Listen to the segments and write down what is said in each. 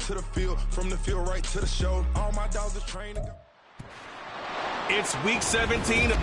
to the field, from the field right to the show. All my dogs are trained to go. It's week 17.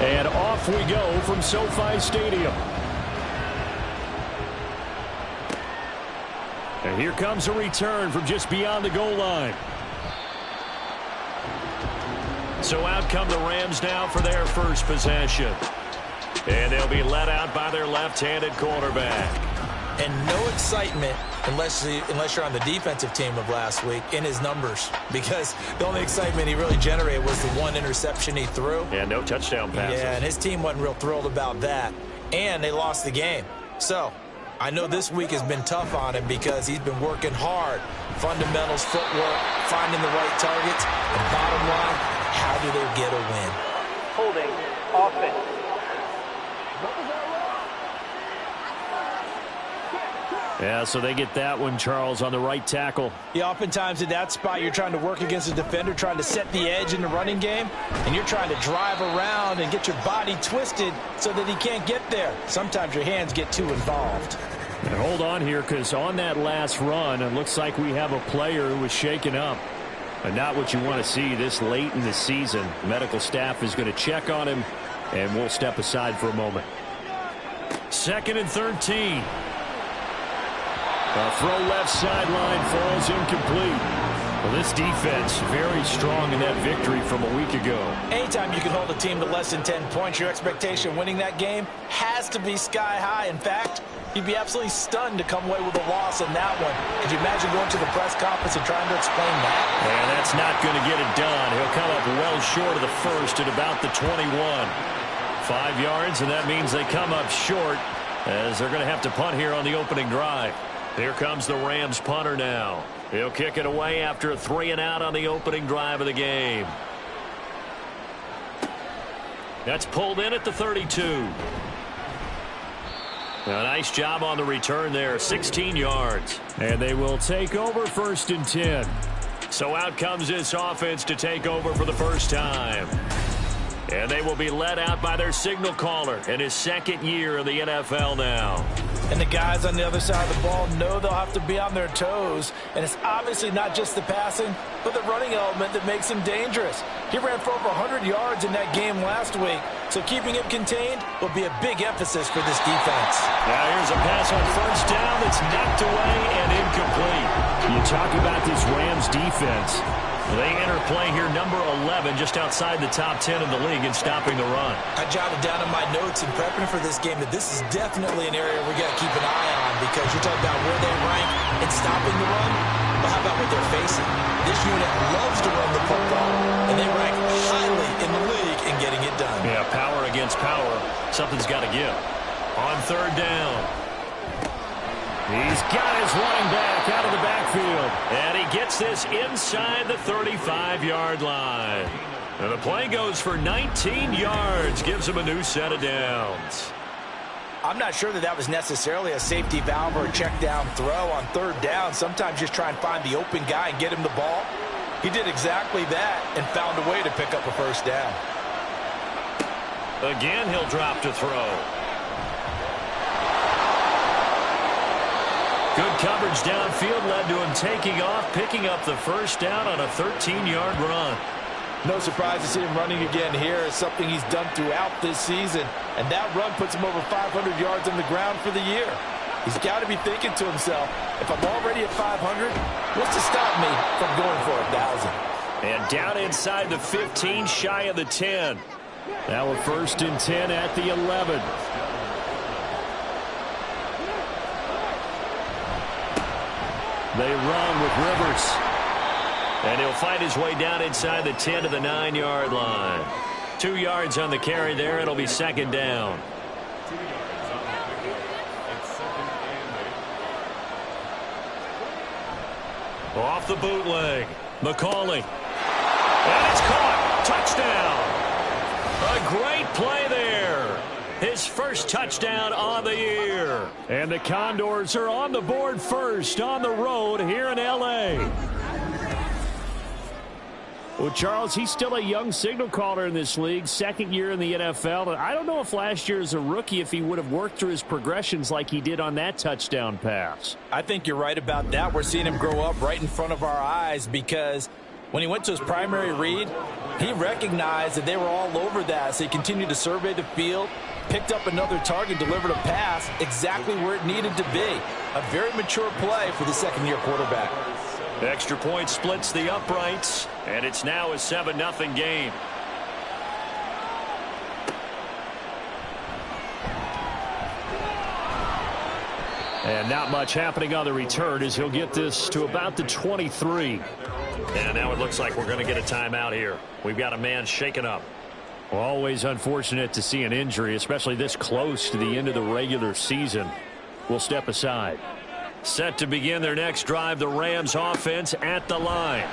And off we go from SoFi Stadium. And here comes a return from just beyond the goal line. So out come the Rams now for their first possession. And they'll be let out by their left-handed quarterback. And no excitement unless you're on the defensive team of last week in his numbers, because the only excitement he really generated was the one interception he threw. And no touchdown passes. Yeah, and his team wasn't real thrilled about that. And they lost the game. So I know this week has been tough on him because he's been working hard. Fundamentals, footwork, finding the right targets. And bottom line, how do they get a win? Holding offense. Yeah, so they get that one, Charles, on the right tackle. Yeah, oftentimes in that spot, you're trying to work against a defender, trying to set the edge in the running game, and you're trying to drive around and get your body twisted so that he can't get there. Sometimes your hands get too involved. And hold on here, because on that last run, it looks like we have a player who was shaken up. And not what you want to see this late in the season. Medical staff is going to check on him, and we'll step aside for a moment. 2nd and 13. A throw left sideline falls incomplete. Well, this defense very strong in that victory from a week ago. Anytime you can hold a team to less than 10 points, your expectation of winning that game has to be sky high. In fact, you'd be absolutely stunned to come away with a loss in that one. Could you imagine going to the press conference and trying to explain that? And that's not going to get it done. He'll come up well short of the first at about the 21. 5 yards, and that means they come up short as they're going to have to punt here on the opening drive. Here comes the Rams punter now. He'll kick it away after a 3-and-out on the opening drive of the game. That's pulled in at the 32. A nice job on the return there, 16 yards. And they will take over 1st and 10. So out comes this offense to take over for the first time. And they will be led out by their signal caller in his 2nd year in the NFL now. And the guys on the other side of the ball know they'll have to be on their toes. And it's obviously not just the passing, but the running element that makes him dangerous. He ran for over 100 yards in that game last week. So keeping him contained will be a big emphasis for this defense. Now here's a pass on 1st down that's knocked away and incomplete. You talk about this Rams defense. They enter play here number 11, just outside the top 10 in the league in stopping the run. I jotted down in my notes in prepping for this game that this is definitely an area we got to keep an eye on, because you're talking about where they rank in stopping the run. But how about what they're facing? This unit loves to run the football, and they rank highly in the league in getting it done. Yeah, power against power. Something's got to give. On 3rd down. He's got his running back out of the backfield. And he gets this inside the 35-yard line. And the play goes for 19 yards. Gives him a new set of downs. I'm not sure that was necessarily a safety valve or a check down throw on 3rd down. Sometimes just try and find the open guy and get him the ball. He did exactly that and found a way to pick up a 1st down. Again, he'll drop to throw. Good coverage downfield led to him taking off, picking up the 1st down on a 13-yard run. No surprise to see him running again here. It's something he's done throughout this season. And that run puts him over 500 yards on the ground for the year. He's got to be thinking to himself, if I'm already at 500, what's to stop me from going for 1,000? And down inside the 15, shy of the 10. Now a 1st and 10 at the 11. They run with Rivers. And he'll find his way down inside the 10 to the 9-yard line. 2 yards on the carry there. It'll be 2nd down. Off the bootleg. McCauley. And it's caught. Touchdown. A great play there. His first touchdown on the year. And the Condors are on the board first on the road here in L.A. Well, Charles, he's still a young signal caller in this league, 2nd year in the NFL. I don't know if last year as a rookie if he would have worked through his progressions like he did on that touchdown pass. I think you're right about that. We're seeing him grow up right in front of our eyes because When he went to his primary read, he recognized that they were all over that, so he continued to survey the field, picked up another target, delivered a pass exactly where it needed to be. A very mature play for the second-year quarterback. Extra point splits the uprights, and it's now a 7-0 game. And not much happening on the return as he'll get this to about the 23. And now it looks like we're going to get a timeout here. We've got a man shaken up. Well, always unfortunate to see an injury, especially this close to the end of the regular season. We'll step aside. Set to begin their next drive, the Rams offense at the line.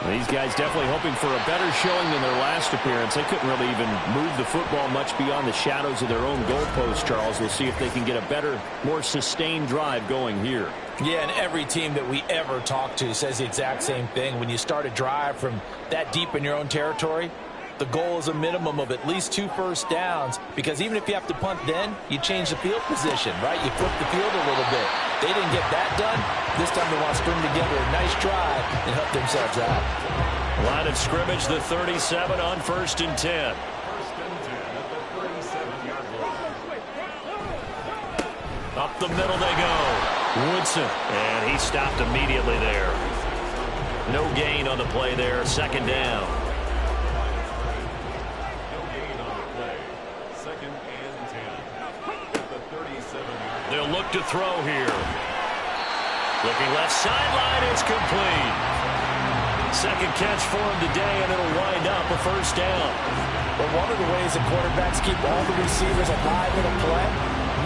These guys definitely hoping for a better showing than their last appearance. They couldn't really even move the football much beyond the shadows of their own goalpost, Charles. We'll see if they can get a better, more sustained drive going here. Yeah, and every team that we ever talk to says the exact same thing. When you start a drive from that deep in your own territory, the goal is a minimum of at least 2 first downs, because even if you have to punt then, you change the field position, right? You flip the field a little bit. They didn't get that done. This time they want to string together a nice drive and help themselves out. Line of scrimmage, the 37 on 1st and 10. Up the middle they go. Woodson, and he stopped immediately there. No gain on the play there, 2nd down. They'll look to throw here. Looking left sideline, it's complete. Second catch for him today, and it'll wind up a 1st down. Well, one of the ways that quarterbacks keep all the receivers alive in a play,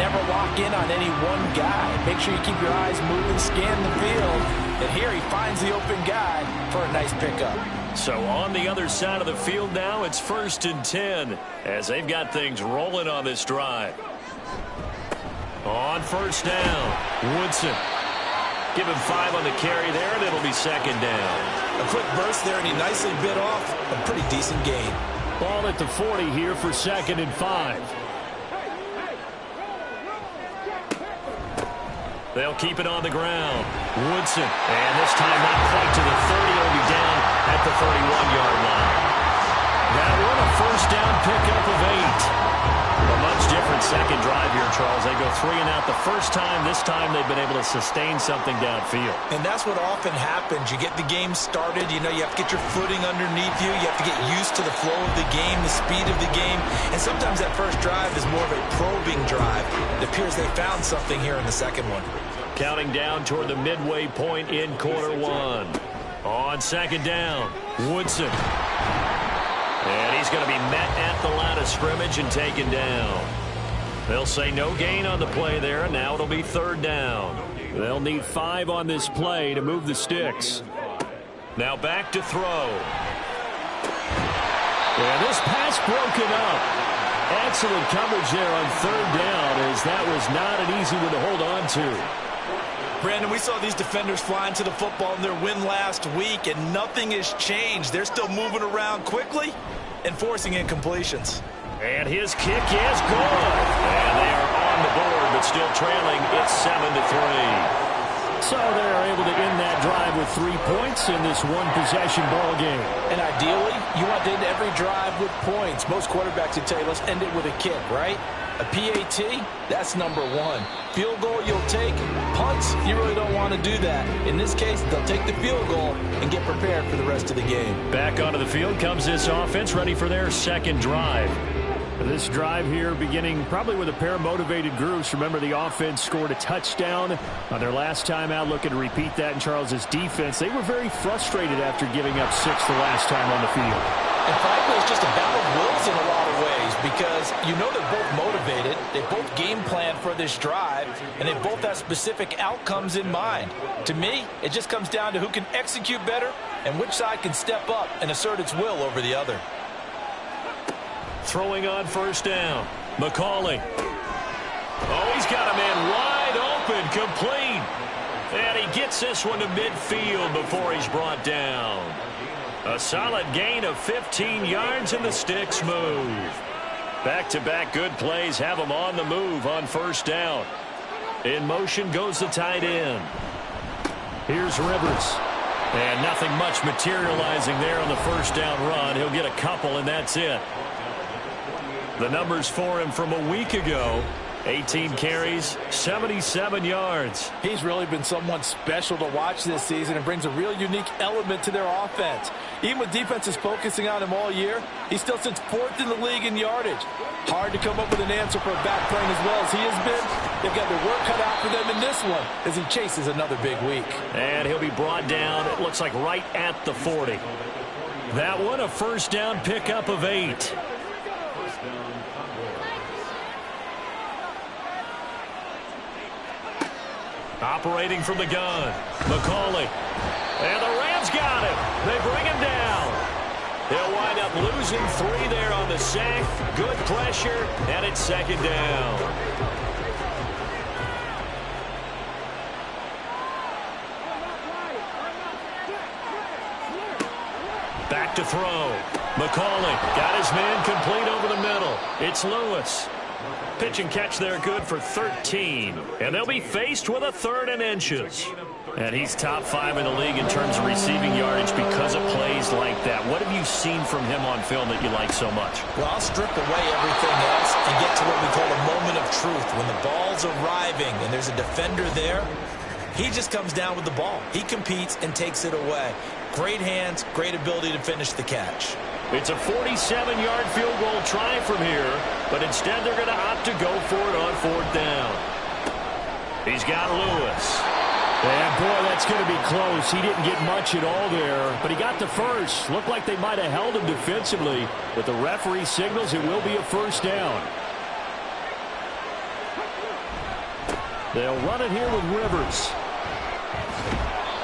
never lock in on any one guy. Make sure you keep your eyes moving, scan the field. And here he finds the open guy for a nice pickup. So on the other side of the field now, it's 1st and 10 as they've got things rolling on this drive. On 1st down, Woodson. Give him 5 on the carry there, and it'll be 2nd down. A quick burst there, and he nicely bit off a pretty decent gain. Ball at the 40 here for 2nd and 5. They'll keep it on the ground. Woodson, and this time not quite to the 30. It'll be down at the 31-yard line. That one a 1st down pickup of 8. A much different second drive here, Charles. They go 3 and out the first time. This time they've been able to sustain something downfield. And that's what often happens. You get the game started. You know, you have to get your footing underneath you. You have to get used to the flow of the game, the speed of the game. And sometimes that first drive is more of a probing drive. It appears they found something here in the second one. Counting down toward the midway point in quarter 1. On 2nd down, Woodson. And he's going to be met at the line of scrimmage and taken down. They'll say no gain on the play there, and now it'll be 3rd down. They'll need 5 on this play to move the sticks. Now back to throw. And this pass broken up. Excellent coverage there on 3rd down, as that was not an easy one to hold on to. Brandon, we saw these defenders flying to the football in their win last week, and nothing has changed. They're still moving around quickly and forcing incompletions. And his kick is good. And they are on the board, but still trailing. It's 7-3. So they're able to end that drive with 3 points in this one-possession ball game. And ideally, you want to end every drive with points. Most quarterbacks would tell you, let's end it with a kick, right? A PAT, that's number 1. Field goal you'll take. Punts, you really don't want to do that. In this case, they'll take the field goal and get prepared for the rest of the game. Back onto the field comes this offense, ready for their second drive. This drive here beginning probably with a pair of motivated groups. Remember, the offense scored a touchdown on their last time out, looking to repeat that in Charles's defense. They were very frustrated after giving up 6 the last time on the field. And frankly, it's just a battle of wills in a lot of ways, because you know they're both motivated, they both game plan for this drive, and they both have specific outcomes in mind. To me, it just comes down to who can execute better and which side can step up and assert its will over the other. Throwing on 1st down, McCauley. Oh, he's got a man wide open, complete. And he gets this one to midfield before he's brought down. A solid gain of 15 yards, and the sticks move. Back-to-back good plays have them on the move on 1st down. In motion goes the tight end. Here's Rivers. And Nothing much materializing there on the first down run. He'll get a couple, and that's it. The numbers for him from a week ago: 18 carries, 77 yards. He's really been someone special to watch this season and brings a real unique element to their offense. Even with defenses focusing on him all year, he still sits 4th in the league in yardage. Hard to come up with an answer for a back playing as well as he has been. They've got their work cut out for them in this one as he chases another big week. And he'll be brought down, it looks like, right at the 40. That one, a first down pickup of 8. Operating from the gun, McCauley. And the Rams got him. They bring him down. They'll wind up losing 3 there on the sack. Good pressure, and it's second down. Back to throw. McCauley got his man complete over the middle. It's Lewis. Pitch and catch there, good for 13. And they'll be faced with a 3rd and inches. And he's top 5 in the league in terms of receiving yardage because of plays like that. What have you seen from him on film that you like so much? Well, I'll strip away everything else and get to what we call a moment of truth. When the ball's arriving and there's a defender there, he just comes down with the ball. He competes and takes it away. Great hands, great ability to finish the catch. It's a 47-yard field goal try from here, but instead they're going to opt to go for it on 4th down. He's got Lewis. And, boy, that's going to be close. He didn't get much at all there, but he got the first. Looked like they might have held him defensively, but the referee signals it will be a first down. They'll run it here with Rivers.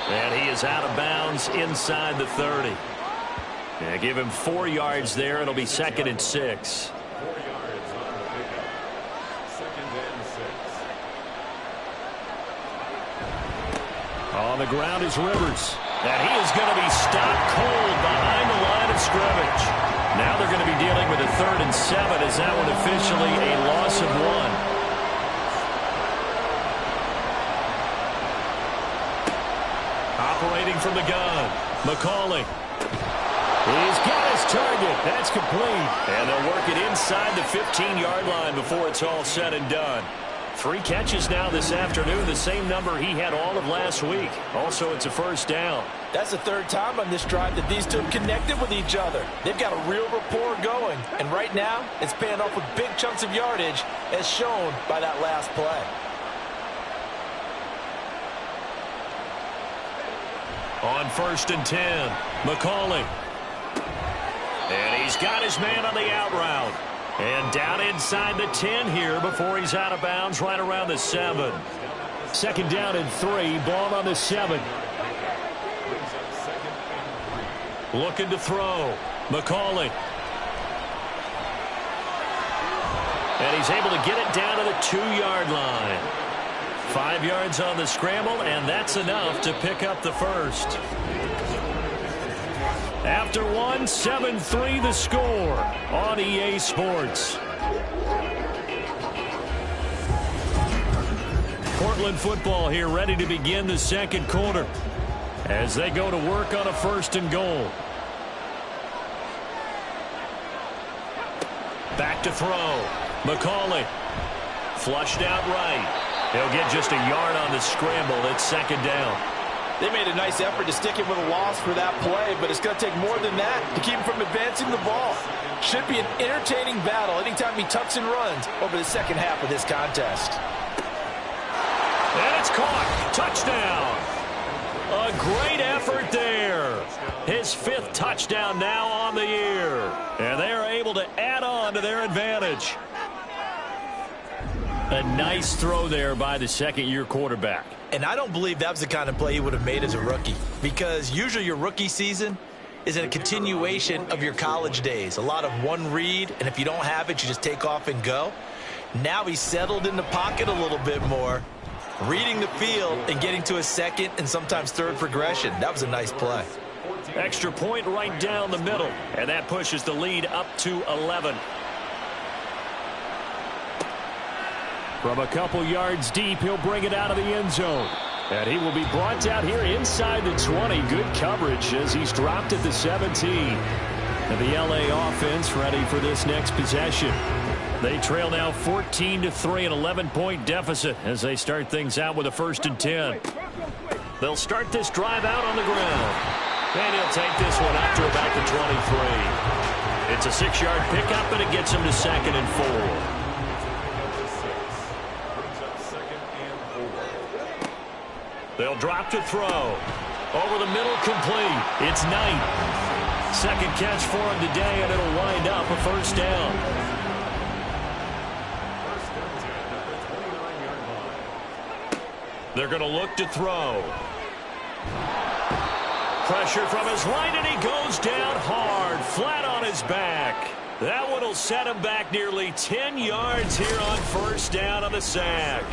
And he is out of bounds inside the 30. Yeah, give him 4 yards there. It'll be 2nd and 6. On the ground is Rivers. And he is going to be stopped cold behind the line of scrimmage. Now they're going to be dealing with a 3rd and 7 as that one officially a loss of 1. Operating from the gun, McCauley. He's got his target. That's complete. And they'll work it inside the 15-yard line before it's all said and done. 3 catches now this afternoon, the same number he had all of last week. Also, it's a first down. That's the 3rd time on this drive that these two have connected with each other. They've got a real rapport going. And right now, it's paying off with big chunks of yardage, as shown by that last play. On 1st and 10, McCauley. And he's got his man on the out route. And down inside the 10 here before he's out of bounds right around the 7. 2nd down and 3, ball on the 7. Looking to throw, McCauley. And he's able to get it down to the 2-yard line. 5 yards on the scramble, and that's enough to pick up the first. After 1, 7-3 the score on EA Sports. Portland football here, ready to begin the 2nd quarter as they go to work on a 1st and goal. Back to throw, McCauley. Flushed out right. He'll get just a yard on the scramble. It's 2nd down. They made a nice effort to stick him with a loss for that play, but it's going to take more than that to keep him from advancing the ball. Should be an entertaining battle anytime he tucks and runs over the second half of this contest. And it's caught. Touchdown. A great effort there. His 5th touchdown now on the year. And they are able to add on to their advantage. A nice throw there by the 2nd-year quarterback. And I don't believe that was the kind of play he would have made as a rookie, because usually your rookie season is a continuation of your college days. A lot of one read, and if you don't have it, you just take off and go. Now he's settled in the pocket a little bit more, reading the field and getting to a 2nd and sometimes 3rd progression. That was a nice play. Extra point right down the middle, and that pushes the lead up to 11. From a couple yards deep, he'll bring it out of the end zone. And he will be brought down here inside the 20. Good coverage as he's dropped at the 17. And the LA offense ready for this next possession. They trail now 14-3, an 11-point deficit as they start things out with a 1st and 10. They'll start this drive out on the ground. And he'll take this one up to about the 23. It's a 6-yard pickup, and it gets him to 2nd and 4. They'll drop to throw. Over the middle, complete. It's Knight. 2nd catch for him today, and it'll wind up a 1st down. They're going to look to throw. Pressure from his right, and he goes down hard, flat on his back. That one will set him back nearly 10 yards here on 1st down on the sack.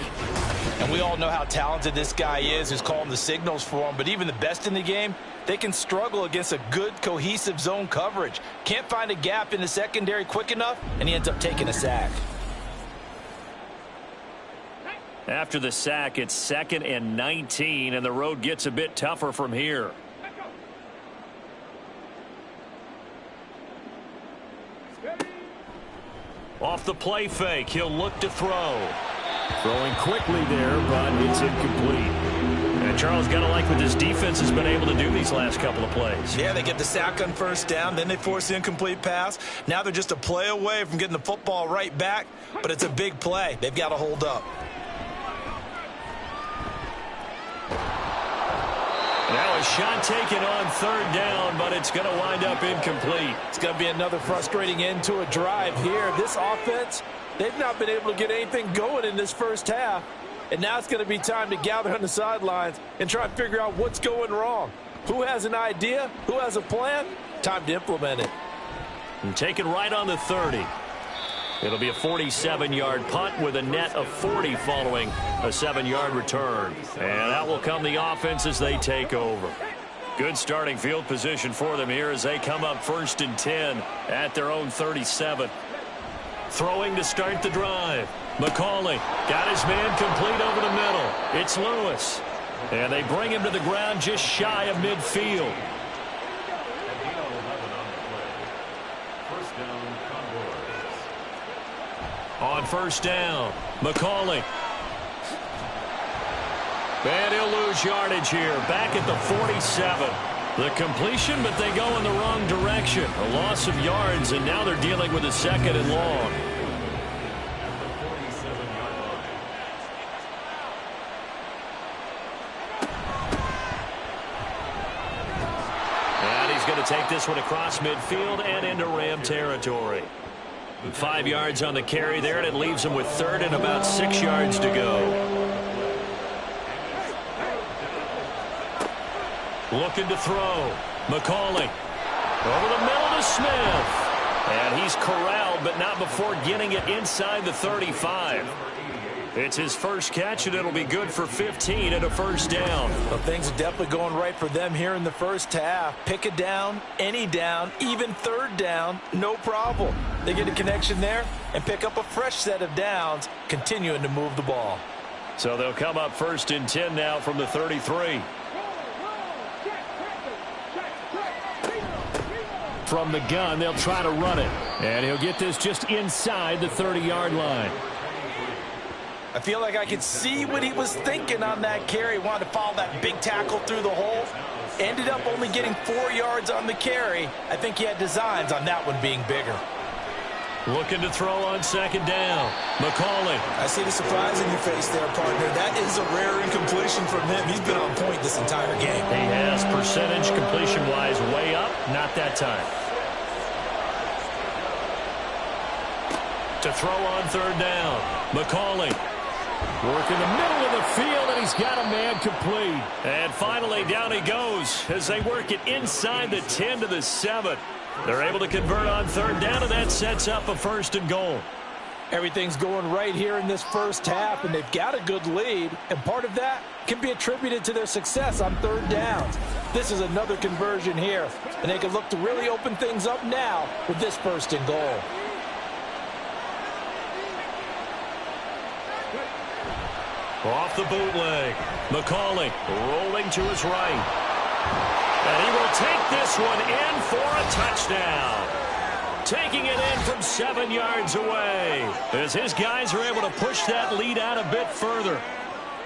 And we all know how talented this guy is who's calling the signals for him. But even the best in the game, they can struggle against a good, cohesive zone coverage. Can't find a gap in the secondary quick enough, and he ends up taking a sack. After the sack, it's 2nd and 19, and the road gets a bit tougher from here. Off the play fake, he'll look to throw. Throwing quickly there, but it's incomplete. And Charles, got to like what this defense has been able to do these last couple of plays. Yeah, they get the sack on 1st down, then they force the incomplete pass. Now they're just a play away from getting the football right back, but it's a big play. They've got to hold up. Now a shot taken on 3rd down, but it's going to wind up incomplete. It's going to be another frustrating end to a drive here. This offense, they've not been able to get anything going in this 1st half. And now it's going to be time to gather on the sidelines and try and figure out what's going wrong. Who has an idea? Who has a plan? Time to implement it. And taken right on the 30. It'll be a 47-yard punt with a net of 40 following a 7-yard return. And out will come the offense as they take over. Good starting field position for them here as they come up 1st and 10 at their own 37. Throwing to start the drive. McCauley got his man complete over the middle. It's Lewis. And they bring him to the ground just shy of midfield. On 1st down, McCauley. And he'll lose yardage here, back at the 47. The completion, but they go in the wrong direction. A loss of yards, and now they're dealing with a 2nd and long. And he's going to take this one across midfield and into Ram territory. 5 yards on the carry there, and it leaves him with 3rd and about 6 yards to go. Looking to throw. McCauley. Over the middle to Smith. And he's corralled, but not before getting it inside the 35. It's his 1st catch, and it'll be good for 15 and a 1st down. Well, things are definitely going right for them here in the 1st half. Pick a down, any down, even 3rd down, no problem. They get a connection there and pick up a fresh set of downs, continuing to move the ball. So they'll come up 1st and 10 now from the 33. From the gun, they'll try to run it. And he'll get this just inside the 30-yard line. I feel like I could see what he was thinking on that carry. Wanted to follow that big tackle through the hole. Ended up only getting 4 yards on the carry. I think he had designs on that one being bigger. Looking to throw on 2nd down. McCauley. I see the surprise in your face there, partner. That is a rare incompletion from him. He's been on point this entire game. He has, percentage completion-wise way up. Not that time. To throw on 3rd down. McCauley. Working the middle of the field, and he's got a man complete. And finally, down he goes as they work it inside the 10 to the 7. They're able to convert on 3rd down, and that sets up a 1st and goal. Everything's going right here in this 1st half, and they've got a good lead, and part of that can be attributed to their success on 3rd downs. This is another conversion here, and they can look to really open things up now with this 1st and goal. Off the bootleg. McCauley rolling to his right. And he will take this one in for a touchdown. Taking it in from 7 yards away as his guys are able to push that lead out a bit further.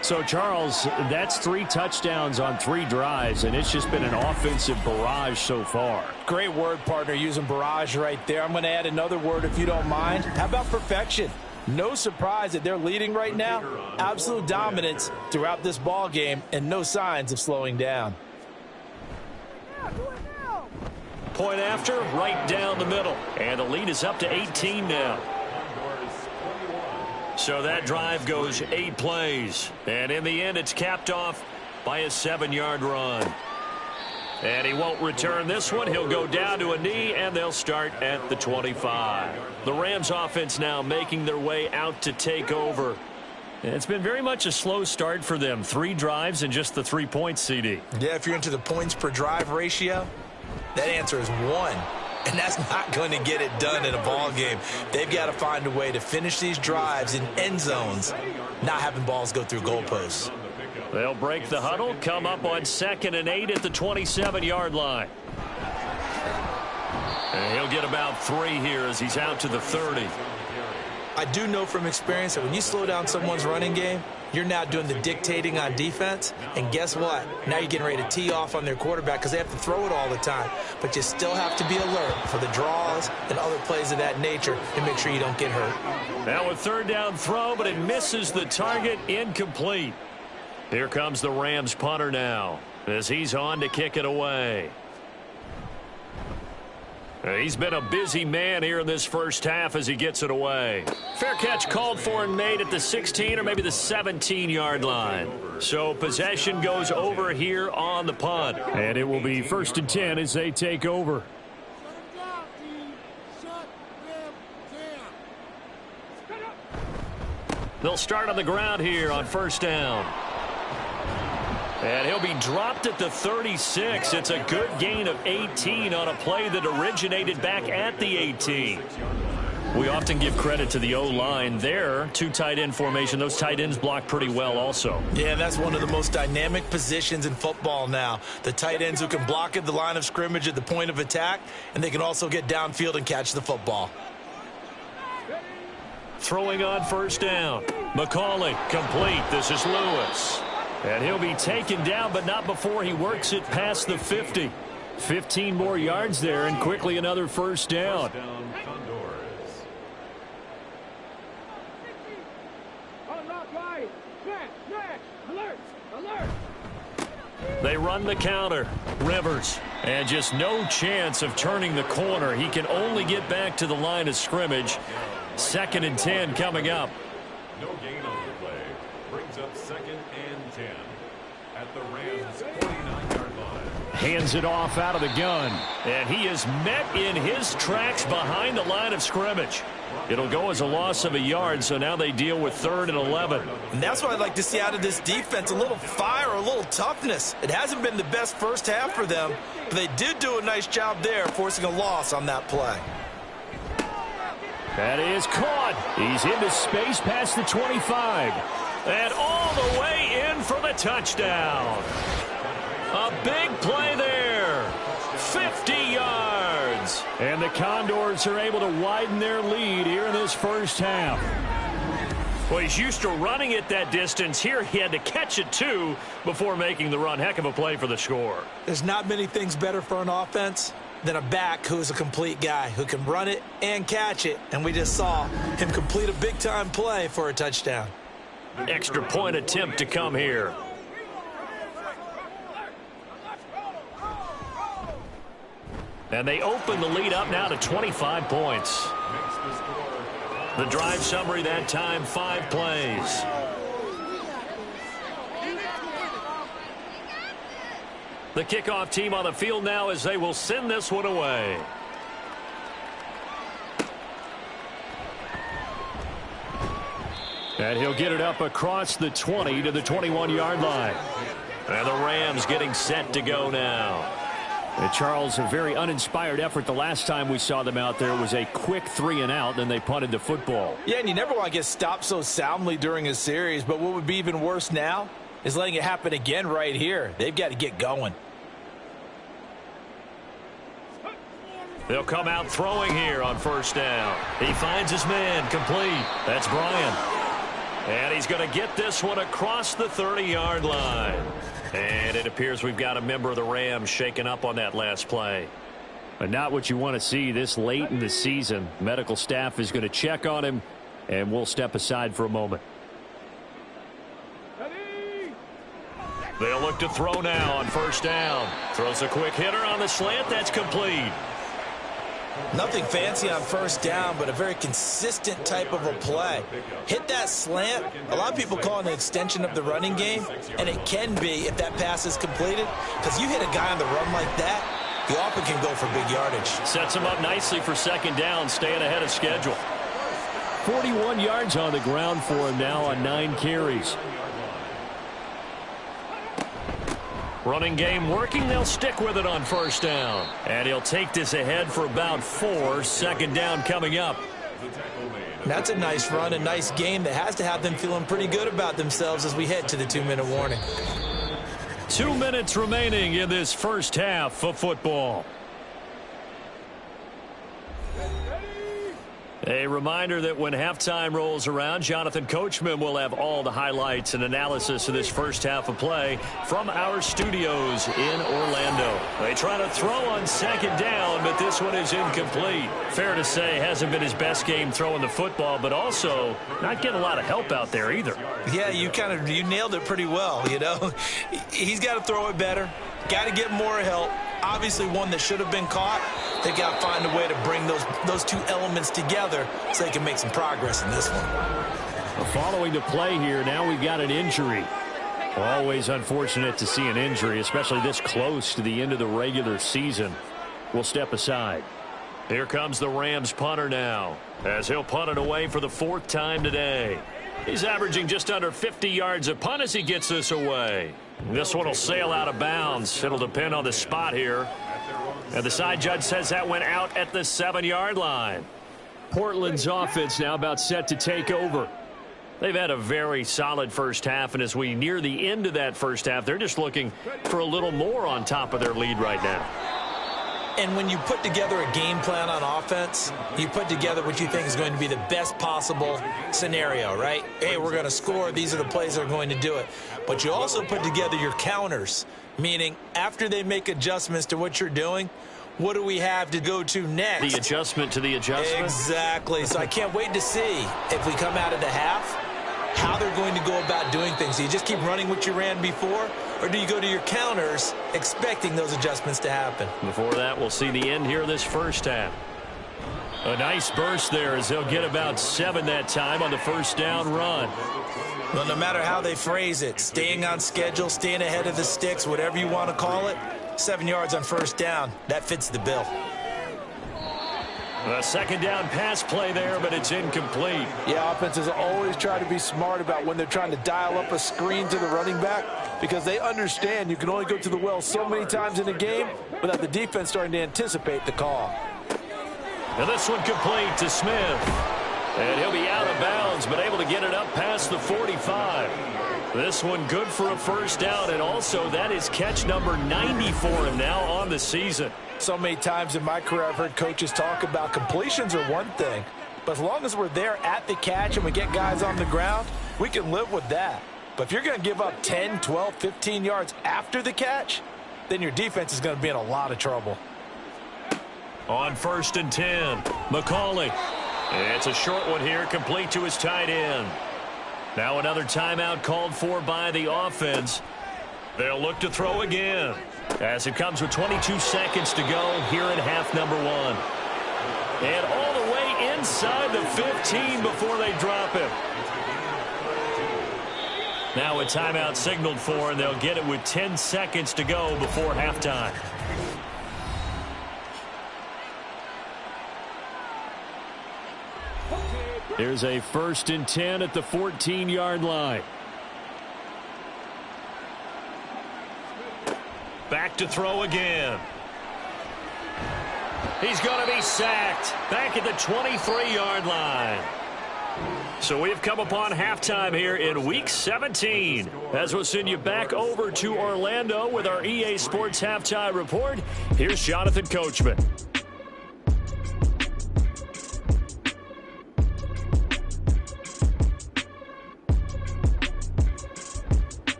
So, Charles, that's 3 touchdowns on 3 drives, and it's just been an offensive barrage so far. Great word, partner, using barrage right there. I'm going to add another word if you don't mind. How about perfection? No surprise that they're leading right now. Absolute dominance throughout this ball game and no signs of slowing down. Point after, right down the middle. And the lead is up to 18 now. So that drive goes 8 plays. And in the end, it's capped off by a 7-yard run. And he won't return this one. He'll go down to a knee, and they'll start at the 25. The Rams offense now making their way out to take over. It's been very much a slow start for them. 3 drives and just the 3 points, CD. Yeah, if you're into the points per drive ratio, that answer is 1. And that's not going to get it done in a ball game. They've got to find a way to finish these drives in end zones, not having balls go through goalposts. They'll break the huddle, come up on 2nd and 8 at the 27-yard line. And he'll get about 3 here as he's out to the 30. I do know from experience that when you slow down someone's running game, you're now doing the dictating on defense. And guess what? Now you're getting ready to tee off on their quarterback because they have to throw it all the time. But you still have to be alert for the draws and other plays of that nature and make sure you don't get hurt. Now a 3rd down throw, but it misses the target. Incomplete. Here comes the Rams punter now as he's on to kick it away. He's been a busy man here in this first half as he gets it away. Fair catch called for and made at the 16 or maybe the 17-yard line. So possession goes over here on the punt. And it will be 1st and 10 as they take over. They'll start on the ground here on 1st down. And he'll be dropped at the 36. It's a good gain of 18 on a play that originated back at the 18. We often give credit to the O-line there. 2 tight end formation. Those tight ends block pretty well also. Yeah, that's one of the most dynamic positions in football now. The tight ends who can block at the line of scrimmage at the point of attack, and they can also get downfield and catch the football. Throwing on 1st down. McCauley complete. This is Lewis. And he'll be taken down, but not before he works it past the 50. 15 more yards there, and quickly another 1st down. They run the counter. Rivers. And just no chance of turning the corner. He can only get back to the line of scrimmage. 2nd and 10 coming up. No gain on the play. Brings up 2nd and 10 at the Rams' 49-yard line. Hands it off out of the gun. And he is met in his tracks behind the line of scrimmage. It'll go as a loss of a yard, so now they deal with 3rd and 11. And that's what I'd like to see out of this defense, a little fire, a little toughness. It hasn't been the best first half for them, but they did do a nice job there, forcing a loss on that play. That is caught. He's into space past the 25. And all the way in for the touchdown. A big play there. 50 yards. And the Condors are able to widen their lead here in this first half. Well, he's used to running it that distance. Here he had to catch it, too, before making the run. Heck of a play for the score. There's not many things better for an offense than a back who's a complete guy who can run it and catch it. And we just saw him complete a big-time play for a touchdown. Extra point attempt to come here. And they open the lead up now to 25 points. The drive summary that time, 5 plays. The kickoff team on the field now as they will send this one away. And he'll get it up across the 20 to the 21-yard line. And the Rams getting set to go now. And Charles, a very uninspired effort the last time we saw them out there. It was a quick 3-and-out, then they punted the football. Yeah, and you never want to get stopped so soundly during a series, but what would be even worse now is letting it happen again right here. They've got to get going. They'll come out throwing here on first down. He finds his man, complete. That's Bryant. And he's going to get this one across the 30-yard line. And it appears we've got a member of the Rams shaken up on that last play. But not what you want to see this late in the season. Medical staff is going to check on him, and we'll step aside for a moment. They'll look to throw now on first down. Throws a quick hitter on the slant. That's complete. Nothing fancy on first down, but a very consistent type of a play. Hit that slant. A lot of people call it an extension of the running game, and it can be if that pass is completed, because you hit a guy on the run like that, you often can go for big yardage. Sets him up nicely for second down, staying ahead of schedule. 41 yards on the ground for him now on 9 carries. Running game working. They'll stick with it on first down. And he'll take this ahead for about 4. Second down coming up. That's a nice run, a nice game that has to have them feeling pretty good about themselves as we head to the 2-minute warning. 2 minutes remaining in this first half of football. A reminder that when halftime rolls around, Jonathan Coachman will have all the highlights and analysis of this first half of play from our studios in Orlando. They try to throw on second down, but this one is incomplete. Fair to say, hasn't been his best game throwing the football, but also not getting a lot of help out there either. Yeah, you nailed it pretty well, you know. He's got to throw it better, got to get more help. Obviously one that should have been caught. They've got to find a way to bring those two elements together so they can make some progress in this one. Following the play here, now we've got an injury. Always unfortunate to see an injury, especially this close to the end of the regular season. We'll step aside. Here comes the Rams punter now, as he'll punt it away for the 4th time today. He's averaging just under 50 yards a punt as he gets this away. This one will sail out of bounds. It'll depend on the spot here. And the side judge says that went out at the 7-yard line. Portland's offense now about set to take over. They've had a very solid first half, and as we near the end of that first half, they're just looking for a little more on top of their lead right now. And when you put together a game plan on offense, you put together what you think is going to be the best possible scenario, right? Hey, we're going to score. These are the plays that are going to do it. But you also put together your counters, meaning after they make adjustments to what you're doing, what do we have to go to next? The adjustment to the adjustment? Exactly. So I can't wait to see if we come out of the half, how they're going to go about doing things. Do you just keep running what you ran before, or do you go to your counters expecting those adjustments to happen? Before that, we'll see the end here of this first half. A nice burst there as they'll get about 7 that time on the first down run. Well, no matter how they phrase it, staying on schedule, staying ahead of the sticks, whatever you want to call it, 7 yards on first down, that fits the bill. A second down pass play there, but it's incomplete. Yeah, offenses always try to be smart about when they're trying to dial up a screen to the running back, because they understand you can only go to the well so many times in a game without the defense starting to anticipate the call. And this one complete to Smith. And he'll be out of bounds, but able to get it up past the 45. This one good for a first down, and also that is catch number 90 for him now on the season. So many times in my career I've heard coaches talk about completions are one thing, but as long as we're there at the catch and we get guys on the ground, we can live with that. But if you're going to give up 10, 12, 15 yards after the catch, then your defense is going to be in a lot of trouble. On 1st and 10, McCauley. It's a short one here, complete to his tight end. Now another timeout called for by the offense. They'll look to throw again, as it comes with 22 seconds to go here in half number 1. And all the way inside the 15 before they drop him. Now a timeout signaled for, and they'll get it with 10 seconds to go before halftime. There's a 1st and 10 at the 14-yard line. Back to throw again. He's going to be sacked back at the 23-yard line. So we've come upon halftime here in Week 17. As we'll send you back over to Orlando with our EA Sports Halftime Report, here's Jonathan Coachman.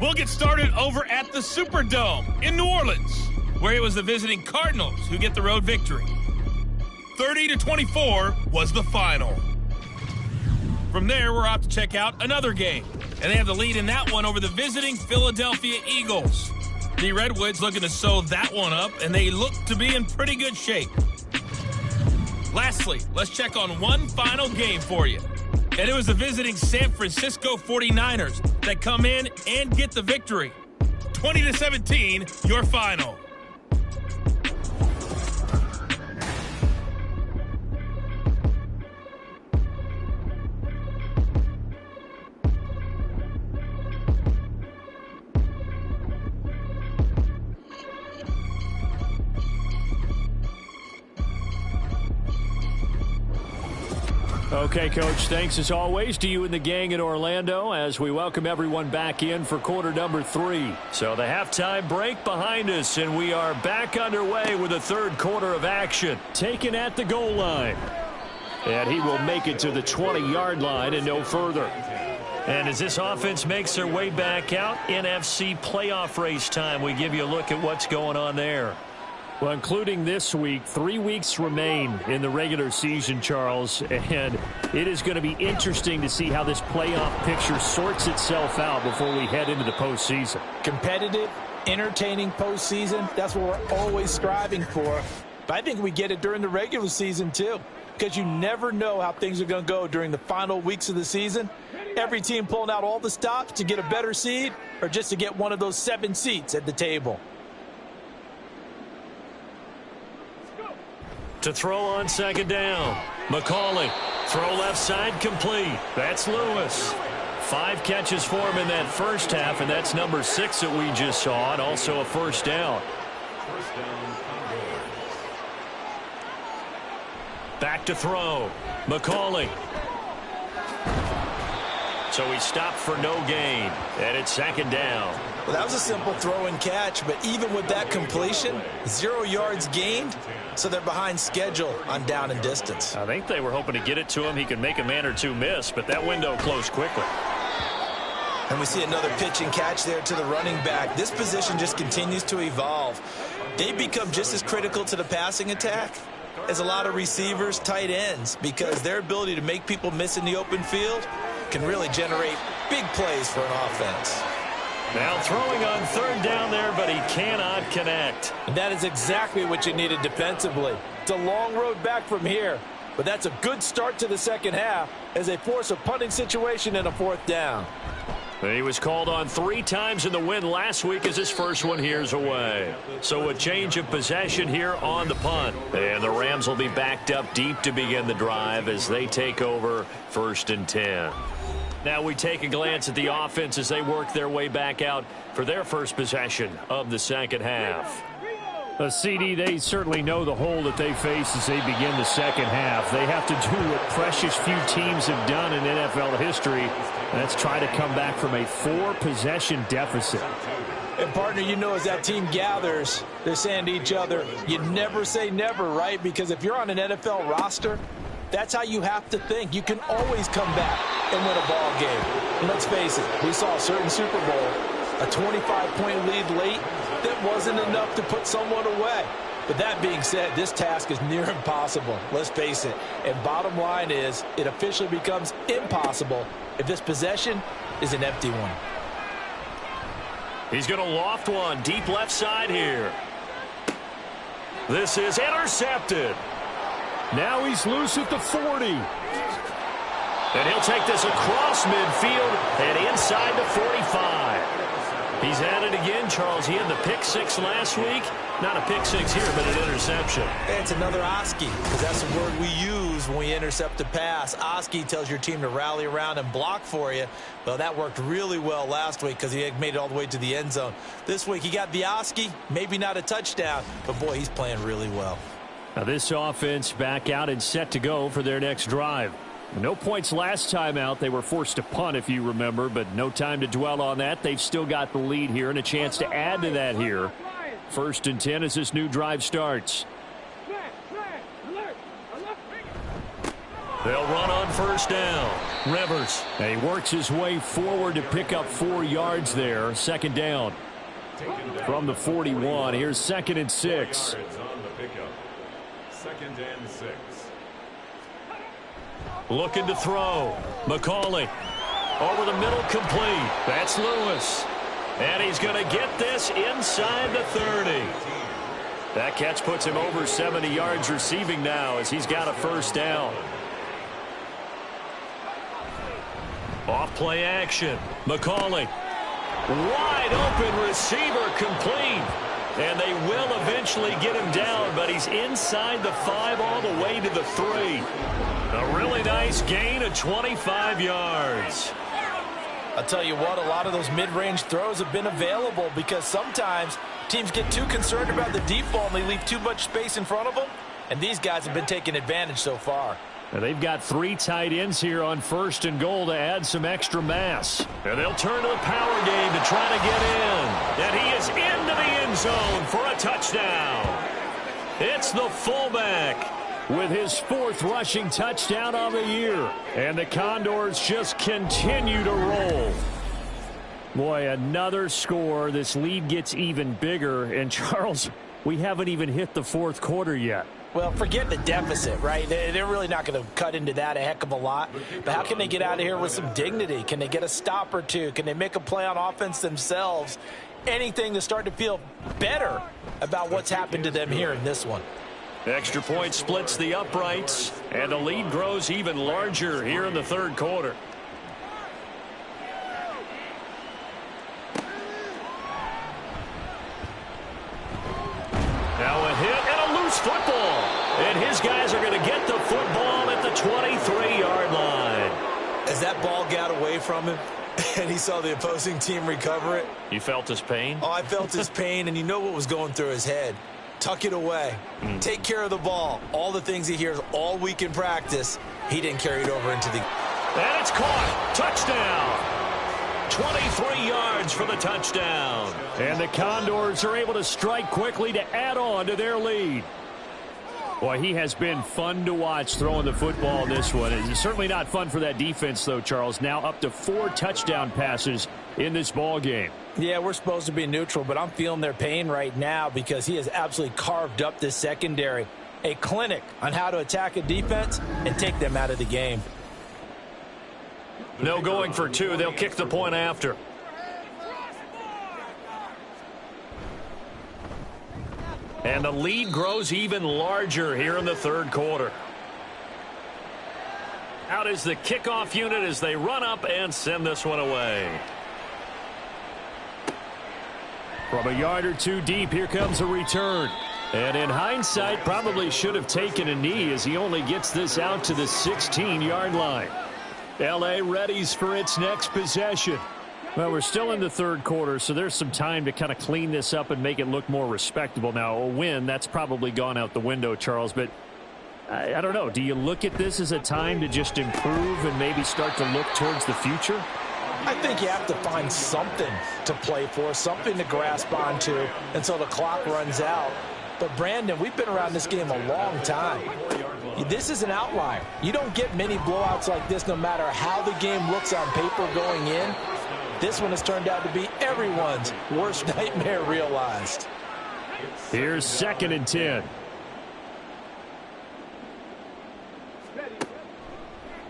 We'll get started over at the Superdome in New Orleans, where it was the visiting Cardinals who get the road victory. 30-24 was the final. From there, we're off to check out another game, and they have the lead in that one over the visiting Philadelphia Eagles. The Redwoods looking to sew that one up, and they look to be in pretty good shape. Lastly, let's check on one final game for you. And it was the visiting San Francisco 49ers that come in and get the victory. 20-17, your final. Okay, Coach, thanks as always to you and the gang in Orlando as we welcome everyone back in for quarter number 3. So the halftime break behind us, and we are back underway with the third quarter of action. Taken at the goal line. And he will make it to the 20-yard line and no further. And as this offense makes their way back out, NFC playoff race time, we give you a look at what's going on there. Well, including this week, 3 weeks remain in the regular season, Charles, and it is going to be interesting to see how this playoff picture sorts itself out before we head into the postseason. Competitive, entertaining postseason, that's what we're always striving for. But I think we get it during the regular season, too, because you never know how things are going to go during the final weeks of the season. Every team pulling out all the stops to get a better seed or just to get one of those 7 seats at the table. To throw on second down. McCauley. Throw left side complete. That's Lewis. 5 catches for him in that first half, and that's number 6 that we just saw, and also a first down. Back to throw. McCauley. So he stopped for no gain, and it's second down. Well, that was a simple throw and catch, but even with that completion, 0 yards gained, so they're behind schedule on down and distance. I think they were hoping to get it to him. He could make a man or two miss, but that window closed quickly. And we see another pitch and catch there to the running back. This position just continues to evolve. They become just as critical to the passing attack as a lot of receivers, tight ends, because their ability to make people miss in the open field can really generate big plays for an offense. Now throwing on third down there, but he cannot connect. And that is exactly what you needed defensively. It's a long road back from here, but that's a good start to the second half as they force a punting situation and a 4th down. He was called on 3 times in the win last week as his first one here's away. So a change of possession here on the punt. And the Rams will be backed up deep to begin the drive as they take over 1st and 10. Now we take a glance at the offense as they work their way back out for their first possession of the second half. CD, they certainly know the hole that they face as they begin the second half. They have to do what precious few teams have done in NFL history, and that's try to come back from a 4-possession deficit. And, partner, you know, as that team gathers, they're saying to each other, you never say never, right? Because if you're on an NFL roster, that's how you have to think. You can always come back and win a ball game. And let's face it, we saw a certain Super Bowl, a 25-point lead late that wasn't enough to put someone away. But that being said, this task is near impossible. Let's face it. And bottom line is, it officially becomes impossible if this possession is an empty one. He's going to loft one deep left side here. This is intercepted. Now he's loose at the 40. And he'll take this across midfield and inside the 45. He's at it again, Charles. He had the pick six last week. Not a pick six here, but an interception. It's another Oski, because that's the word we use when we intercept a pass. Oski tells your team to rally around and block for you. Well, that worked really well last week because he had made it all the way to the end zone. This week he got the Oski, maybe not a touchdown, but boy, he's playing really well. Now this offense back out and set to go for their next drive. No points last time out. They were forced to punt, if you remember, but no time to dwell on that. They've still got the lead here and a chance to add to that here. 1st and 10 as this new drive starts. They'll run on 1st down. Rivers. And he works his way forward to pick up 4 yards there. 2nd down. From the 41, here's 2nd and 6. 2nd and 6. Looking to throw. McCauley. Over the middle, complete. That's Lewis. And he's going to get this inside the 30. That catch puts him over 70 yards receiving now as he's got a 1st down. Off play action. McCauley. Wide open receiver, complete. And they will eventually get him down, but he's inside the 5 all the way to the 3. A really nice gain of 25 yards. I'll tell you what, a lot of those mid-range throws have been available because sometimes teams get too concerned about the deep ball and they leave too much space in front of them, and these guys have been taking advantage so far. Now they've got 3 tight ends here on 1st and goal to add some extra mass. And they'll turn to the power game to try to get in. And he is into the end zone for a touchdown. It's the fullback with his 4th rushing touchdown on the year. And the Condors just continue to roll. Boy, another score. This lead gets even bigger. And, Charles, we haven't even hit the 4th quarter yet. Well, forget the deficit, right? They're really not going to cut into that a heck of a lot. But how can they get out of here with some dignity? Can they get a stop or two? Can they make a play on offense themselves? Anything to start to feel better about what's happened to them here in this one. Extra point splits the uprights, and the lead grows even larger here in the 3rd quarter. Now a hit and a loose football. And his guys are going to get the football at the 23-yard line. As that ball got away from him and he saw the opposing team recover it. You felt his pain? Oh, I felt his pain, and you know what was going through his head. Tuck it away. Take care of the ball. All the things he hears all week in practice, he didn't carry it over into the... And it's caught. Touchdown. 23 yards for the touchdown. And the Condors are able to strike quickly to add on to their lead. Boy, he has been fun to watch throwing the football in this one. It's certainly not fun for that defense, though, Charles. Now up to 4 touchdown passes in this ball game. Yeah, we're supposed to be neutral, but I'm feeling their pain right now because he has absolutely carved up this secondary. A clinic on how to attack a defense and take them out of the game. No going for 2. They'll kick the point after. And the lead grows even larger here in the 3rd quarter. Out is the kickoff unit as they run up and send this one away. From a yard or 2 deep, here comes a return. And in hindsight, probably should have taken a knee as he only gets this out to the 16-yard line. L.A. readies for its next possession. Well, we're still in the 3rd quarter, so there's some time to kind of clean this up and make it look more respectable. Now, a win, that's probably gone out the window, Charles, but I don't know. Do you look at this as a time to just improve and maybe start to look towards the future? I think you have to find something to play for, something to grasp onto until the clock runs out. But, Brandon, we've been around this game a long time. This is an outlier. You don't get many blowouts like this no matter how the game looks on paper going in. This one has turned out to be everyone's worst nightmare realized. Here's 2nd and 10.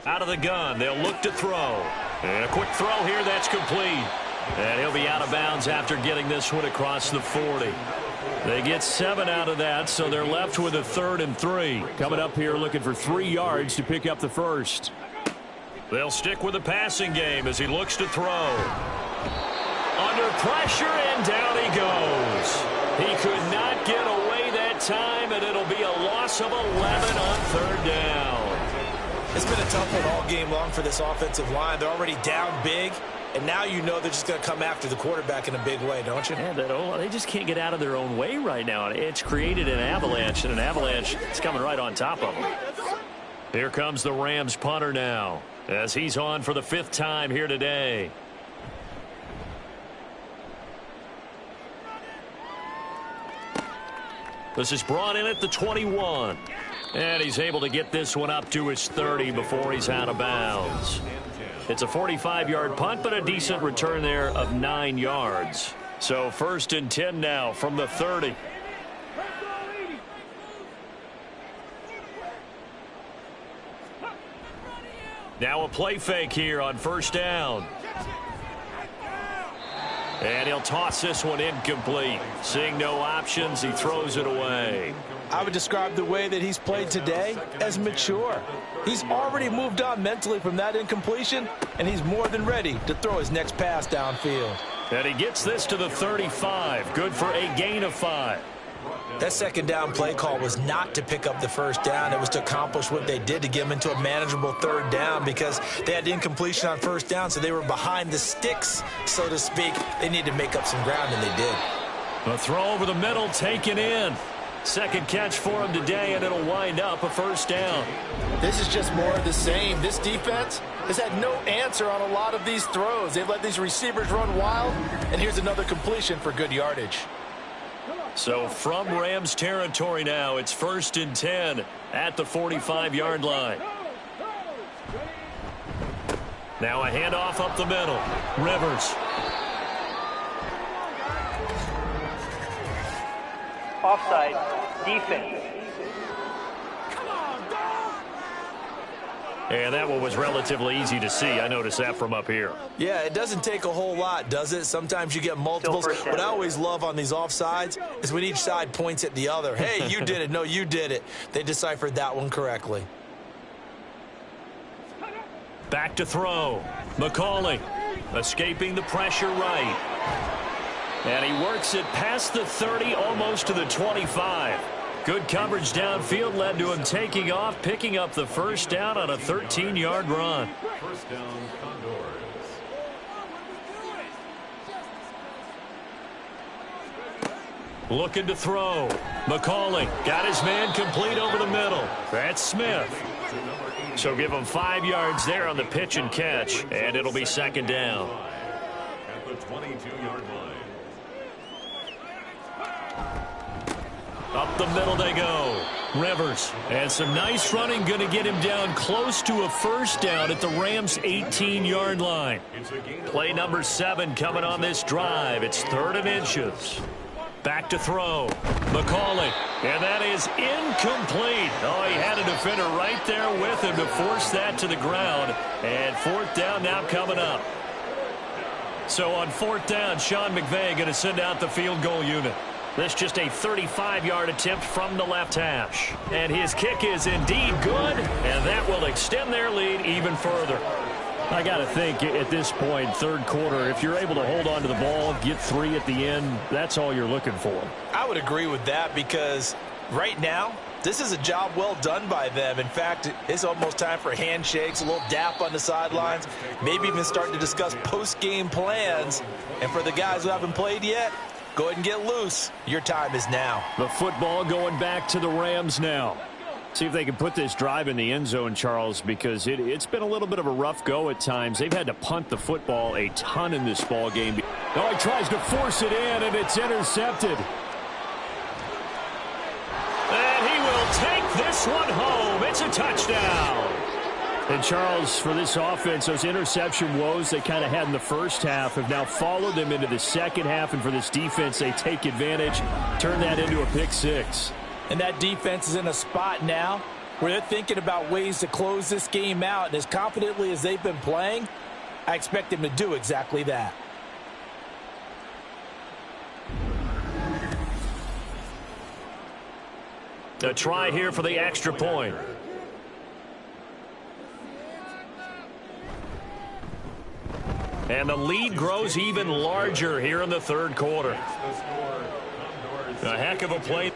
Out of the gun, they'll look to throw. And a quick throw here, that's complete. And he'll be out of bounds after getting this one across the 40. They get 7 out of that, so they're left with a 3rd and 3. Coming up here looking for 3 yards to pick up the first. They'll stick with the passing game as he looks to throw. Under pressure, and down he goes. He could not get away that time, and it'll be a loss of 11 on third down. It's been a tough one all game long for this offensive line. They're already down big, and now you know they're just going to come after the quarterback in a big way, don't you? Yeah, they just can't get out of their own way right now. It's created an avalanche, and an avalanche is coming right on top of them. Here comes the Rams punter now, as he's on for the 5th time here today. This is brought in at the 21. And he's able to get this one up to his 30 before he's out of bounds. It's a 45-yard punt, but a decent return there of 9 yards. So 1st and 10 now from the 30. Now a play fake here on 1st down. And he'll toss this one incomplete. Seeing no options, he throws it away. I would describe the way that he's played today as mature. He's already moved on mentally from that incompletion, and he's more than ready to throw his next pass downfield. And he gets this to the 35. Good for a gain of 5. That 2nd down play call was not to pick up the 1st down. It was to accomplish what they did to get them into a manageable 3rd down because they had incompletion on 1st down, so they were behind the sticks, so to speak. They needed to make up some ground, and they did. A throw over the middle taken in. 2nd catch for him today, and it'll wind up a 1st down. This is just more of the same. This defense has had no answer on a lot of these throws. They've let these receivers run wild, and here's another completion for good yardage. So from Rams territory now, it's 1st and 10 at the 45-yard line. Now a handoff up the middle. Rivers. Offside. Defense. And that one was relatively easy to see. I noticed that from up here. Yeah, it doesn't take a whole lot, does it? Sometimes you get multiples. What I always love on these offsides is when each side points at the other. Hey, you did it. No, you did it. They deciphered that one correctly. Back to throw. McCauley escaping the pressure right. And he works it past the 30, almost to the 25. Good coverage downfield led to him taking off, picking up the 1st down on a 13-yard run. 1st down, Condors. Looking to throw. McCauley got his man complete over the middle. That's Smith. So give him 5 yards there on the pitch and catch, and it'll be 2nd down. At the 22-yard line. Up the middle they go. Rivers. And some nice running, going to get him down close to a 1st down at the Rams' 18-yard line. Play number 7 coming on this drive. It's 3rd and inches. Back to throw. McCauley. And that is incomplete. Oh, he had a defender right there with him to force that to the ground. And 4th down now coming up. So on 4th down, Sean McVay going to send out the field goal unit. This just a 35-yard attempt from the left hash. And his kick is indeed good, and that will extend their lead even further. I got to think at this point, 3rd quarter, if you're able to hold on to the ball, get 3 at the end, that's all you're looking for. I would agree with that because right now, this is a job well done by them. In fact, it's almost time for handshakes, a little dap on the sidelines, maybe even starting to discuss post-game plans. And for the guys who haven't played yet, go ahead and get loose. Your time is now. The football going back to the Rams now. See if they can put this drive in the end zone, Charles, because it's been a little bit of a rough go at times. They've had to punt the football a ton in this ball game. Oh, he tries to force it in, and it's intercepted. And he will take this one home. It's a touchdown. And, Charles, for this offense, those interception woes they kind of had in the 1st half have now followed them into the 2nd half. And for this defense, they take advantage, turn that into a pick 6. And that defense is in a spot now where they're thinking about ways to close this game out. And as confidently as they've been playing, I expect them to do exactly that. A try here for the extra point. And the lead grows even larger here in the third quarter. A heck of a play.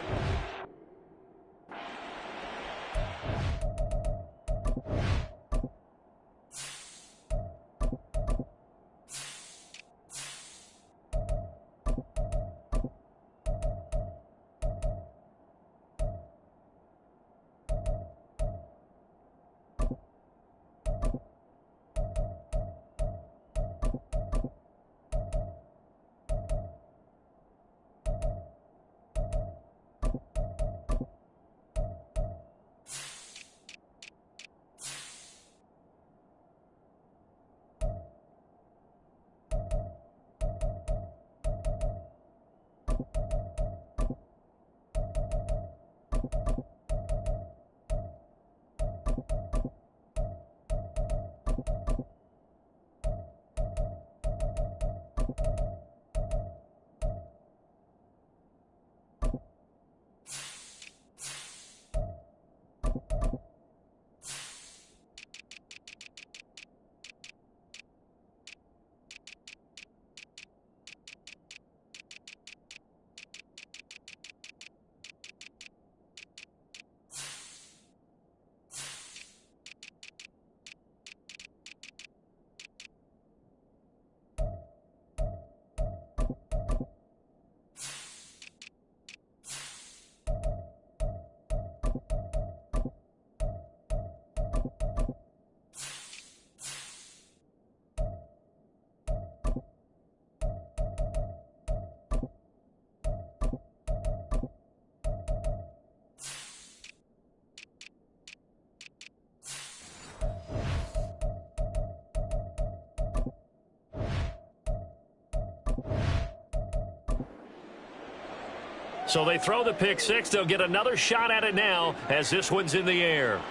So they throw the pick six. They'll get another shot at it now as this one's in the air.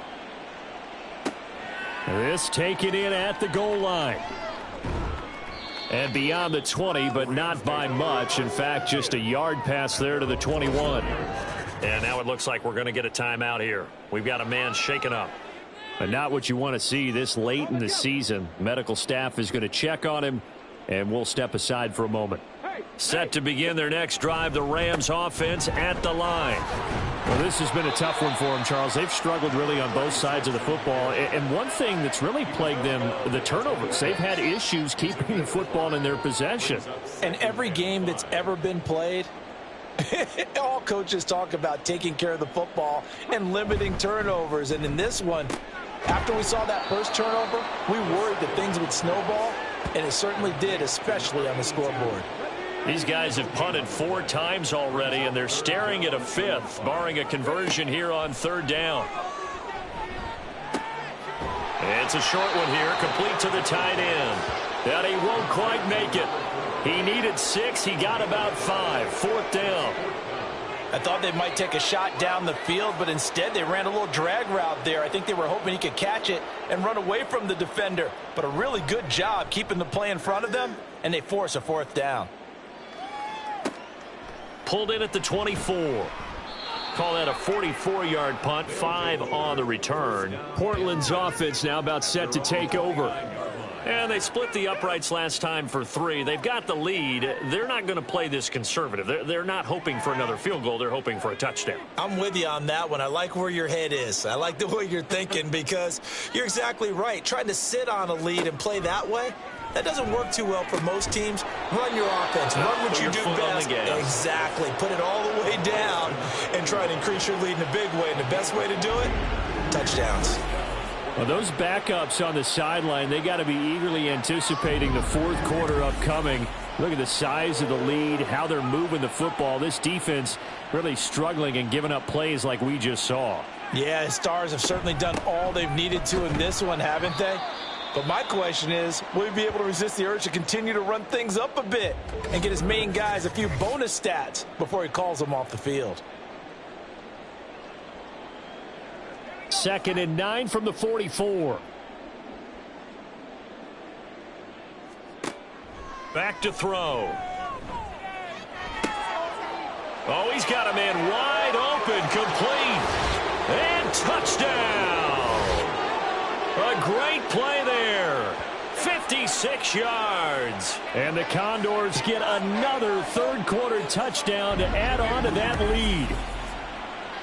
This taken in at the goal line. And beyond the 20, but not by much. In fact, just a yard pass there to the 21. And now it looks like we're going to get a timeout here. We've got a man shaken up. And not what you want to see this late in the season. Medical staff is going to check on him, and we'll step aside for a moment. Set to begin their next drive, the Rams offense at the line. Well, this has been a tough one for them, Charles. They've struggled really on both sides of the football. And one thing that's really plagued them, the turnovers. They've had issues keeping the football in their possession. And every game that's ever been played, all coaches talk about taking care of the football and limiting turnovers. And in this one, after we saw that first turnover, we worried that things would snowball, and it certainly did, especially on the scoreboard. These guys have punted 4 times already, and they're staring at a 5th, barring a conversion here on third down. It's a short one here, complete to the tight end. And he won't quite make it. He needed 6. He got about 5. 4th down. I thought they might take a shot down the field, but instead they ran a little drag route there. I think they were hoping he could catch it and run away from the defender. But a really good job keeping the play in front of them, and they force a 4th down. Pulled in at the 24. Call that a 44-yard punt, 5 on the return. Portland's offense now about set to take over. And they split the uprights last time for 3. They've got the lead. They're not going to play this conservative. They're not hoping for another field goal. They're hoping for a touchdown. I'm with you on that one. I like where your head is. I like the way you're thinking because you're exactly right. Trying to sit on a lead and play that way, that doesn't work too well for most teams. Run your offense. Run what you do best. Exactly. Put it all the way down and try to increase your lead in a big way. And the best way to do it, touchdowns. Well, those backups on the sideline, they got to be eagerly anticipating the fourth quarter upcoming. Look at the size of the lead, how they're moving the football. This defense really struggling and giving up plays like we just saw. Yeah, the Stars have certainly done all they've needed to in this one, haven't they? But my question is, will he be able to resist the urge to continue to run things up a bit and get his main guys a few bonus stats before he calls them off the field? 2nd and 9 from the 44. Back to throw. Oh, he's got a man wide open, complete, and touchdown. A great play there. 56 66 yards. And the Condors get another third-quarter touchdown to add on to that lead.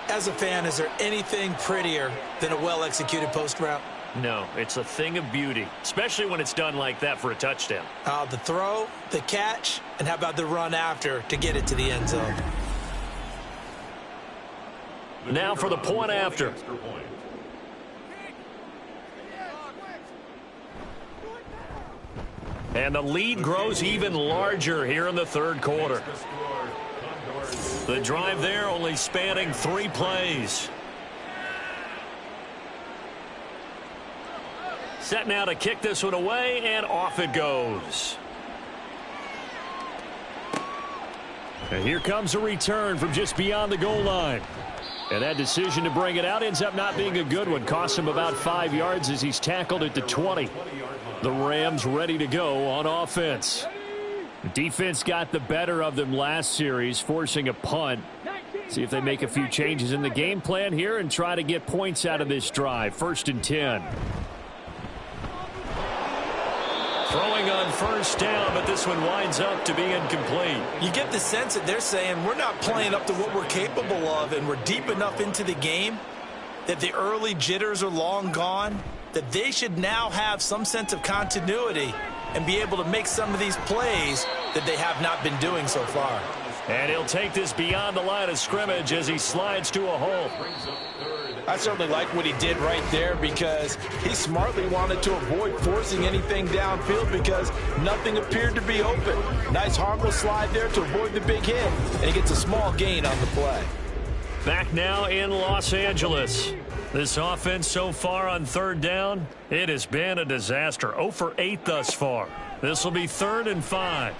As a fan, is there anything prettier than a well-executed post route? No, it's a thing of beauty, especially when it's done like that for a touchdown. The throw, the catch, and how about the run after to get it to the end zone? Now for the point after. And the lead grows even larger here in the third quarter. The drive there only spanning 3 plays. Set now to kick this one away, and off it goes. And here comes a return from just beyond the goal line. And that decision to bring it out ends up not being a good one. Costs him about 5 yards as he's tackled at the 20. The Rams ready to go on offense. The defense got the better of them last series, forcing a punt. See if they make a few changes in the game plan here and try to get points out of this drive. 1st and 10. Throwing on first down, but this one winds up to be incomplete. You get the sense that they're saying we're not playing up to what we're capable of, and we're deep enough into the game that the early jitters are long gone, that they should now have some sense of continuity and be able to make some of these plays that they have not been doing so far. And he'll take this beyond the line of scrimmage as he slides to a hole. I certainly like what he did right there because he smartly wanted to avoid forcing anything downfield because nothing appeared to be open. Nice harmless slide there to avoid the big hit, and he gets a small gain on the play. Back now in Los Angeles. This offense so far on third down, it has been a disaster. 0 for 8 thus far. This will be 3rd and 5.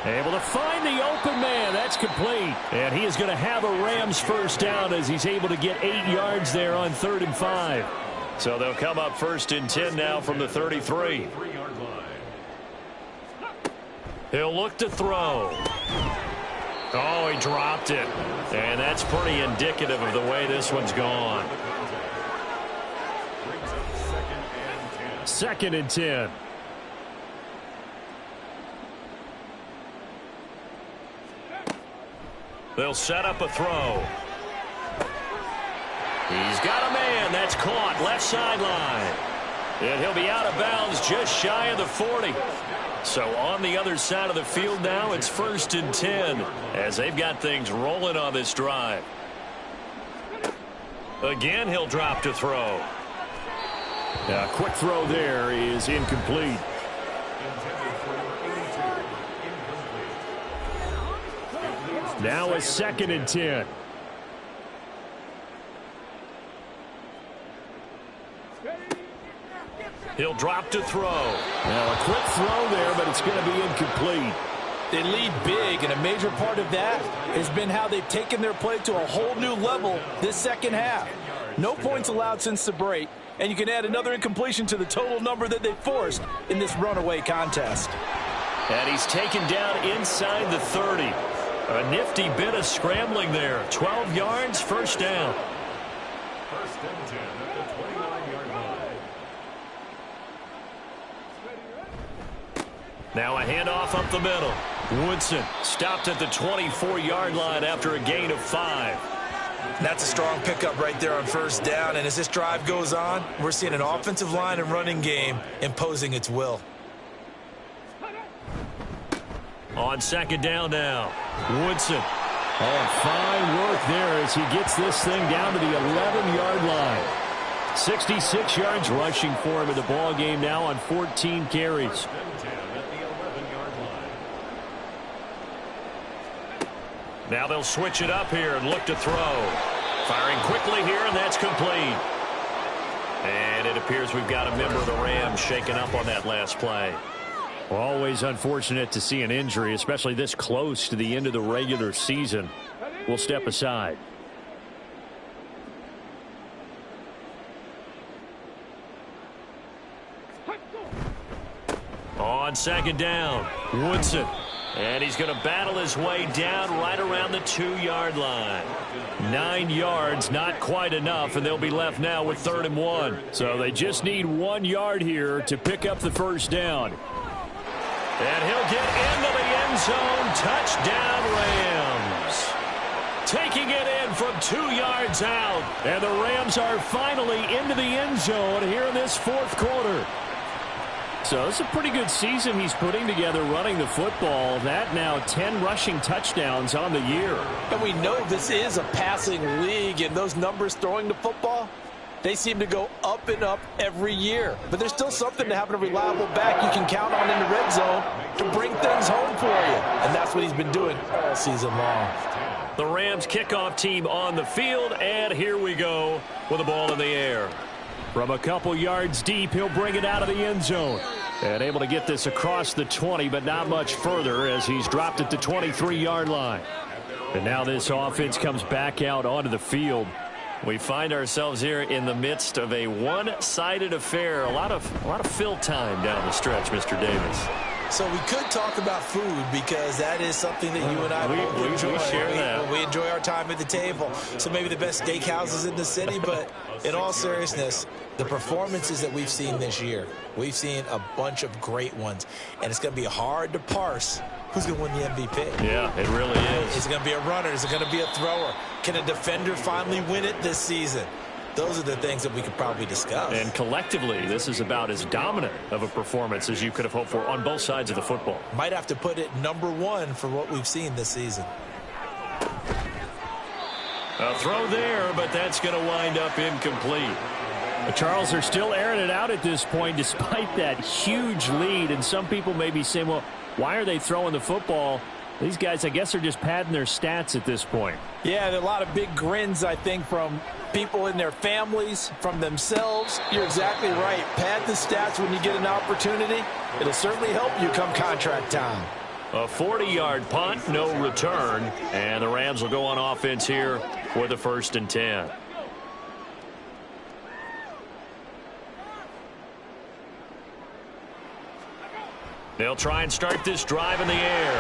Able to find the open man. That's complete. And he is going to have a Rams first down as he's able to get 8 yards there on 3rd and 5. So they'll come up 1st and 10 now from the 33. He'll look to throw. Oh, he dropped it. And that's pretty indicative of the way this one's gone. 2nd and 10. They'll set up a throw. He's got a man. That's caught. Left sideline. And he'll be out of bounds just shy of the 40. So on the other side of the field now, it's 1st and 10 as they've got things rolling on this drive. Again, he'll drop to throw. A quick throw there is incomplete. Now a 2nd and 10. He'll drop to throw. Now a quick throw there, but it's going to be incomplete. They lead big, and a major part of that has been how they've taken their play to a whole new level this second half. No points allowed since the break, and you can add another incompletion to the total number that they forced in this runaway contest. And he's taken down inside the 30. A nifty bit of scrambling there. 12 yards, first down. 1st and 10 at the 29-yard line. Now a handoff up the middle. Woodson stopped at the 24-yard line after a gain of 5. That's a strong pickup right there on first down, and as this drive goes on, we're seeing an offensive line and running game imposing its will. On 2nd down now, Woodson. Oh, fine work there as he gets this thing down to the 11-yard line. 66 yards rushing for him in the ball game now on 14 carries. Now they'll switch it up here and look to throw. Firing quickly here, and that's complete. And it appears we've got a member of the Rams shaken up on that last play. Always unfortunate to see an injury, especially this close to the end of the regular season. We'll step aside. On second down, Woodson. And he's going to battle his way down right around the 2-yard line. 9 yards, not quite enough, and they'll be left now with 3rd and 1. So they just need 1 yard here to pick up the first down. And he'll get into the end zone. Touchdown, Rams. Taking it in from 2 yards out. And the Rams are finally into the end zone here in this 4th quarter. So it's a pretty good season he's putting together running the football. That now 10 rushing touchdowns on the year. And we know this is a passing league, and those numbers throwing the football, they seem to go up and up every year. But there's still something to having a reliable back you can count on in the red zone to bring things home for you. And that's what he's been doing all season long. The Rams kickoff team on the field, and here we go with the ball in the air. From a couple yards deep, he'll bring it out of the end zone. And able to get this across the 20, but not much further as he's dropped at the 23-yard line. And now this offense comes back out onto the field. We find ourselves here in the midst of a one-sided affair. A lot of fill time down the stretch, Mr. Davis. So we could talk about food because that is something that you and I both enjoy. We share that. We enjoy our time at the table. So maybe the best steakhouses in the city, but in all seriousness, the performances that we've seen this year, we've seen a bunch of great ones, and it's going to be hard to parse who's going to win the MVP. Yeah, it really is. Is it going to be a runner? Is it going to be a thrower? Can a defender finally win it this season? Those are the things that we could probably discuss. And collectively, this is about as dominant of a performance as you could have hoped for on both sides of the football. Might have to put it #1 for what we've seen this season. A throw there, but that's going to wind up incomplete. The Charles are still airing it out at this point despite that huge lead. And some people may be saying, well, why are they throwing the football? These guys, I guess, are just padding their stats at this point. Yeah, there are a lot of big grins, I think, from people in their families, from themselves. You're exactly right. Pad the stats when you get an opportunity. It'll certainly help you come contract time. A 40-yard punt, no return. And the Rams will go on offense here for the 1st and 10. They'll try and start this drive in the air.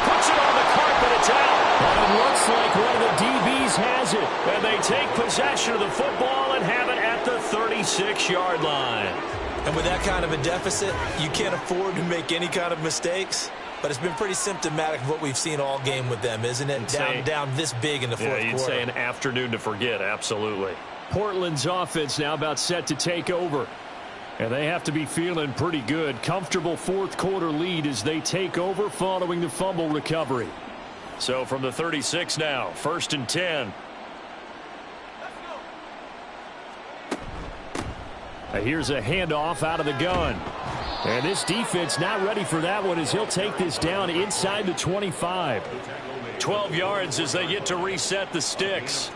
Puts it on the carpet. It's out. And it looks like one of the DBs has it. And they take possession of the football and have it at the 36-yard line. And with that kind of a deficit, you can't afford to make any kind of mistakes. But it's been pretty symptomatic of what we've seen all game with them, isn't it? Down this big in the fourth quarter. You'd say an afternoon to forget, absolutely. Portland's offense now about set to take over. And they have to be feeling pretty good. Comfortable 4th quarter lead as they take over following the fumble recovery. So from the 36 now, 1st and 10. Here's a handoff out of the gun. And this defense not ready for that one as he'll take this down inside the 25. 12 yards as they get to reset the sticks.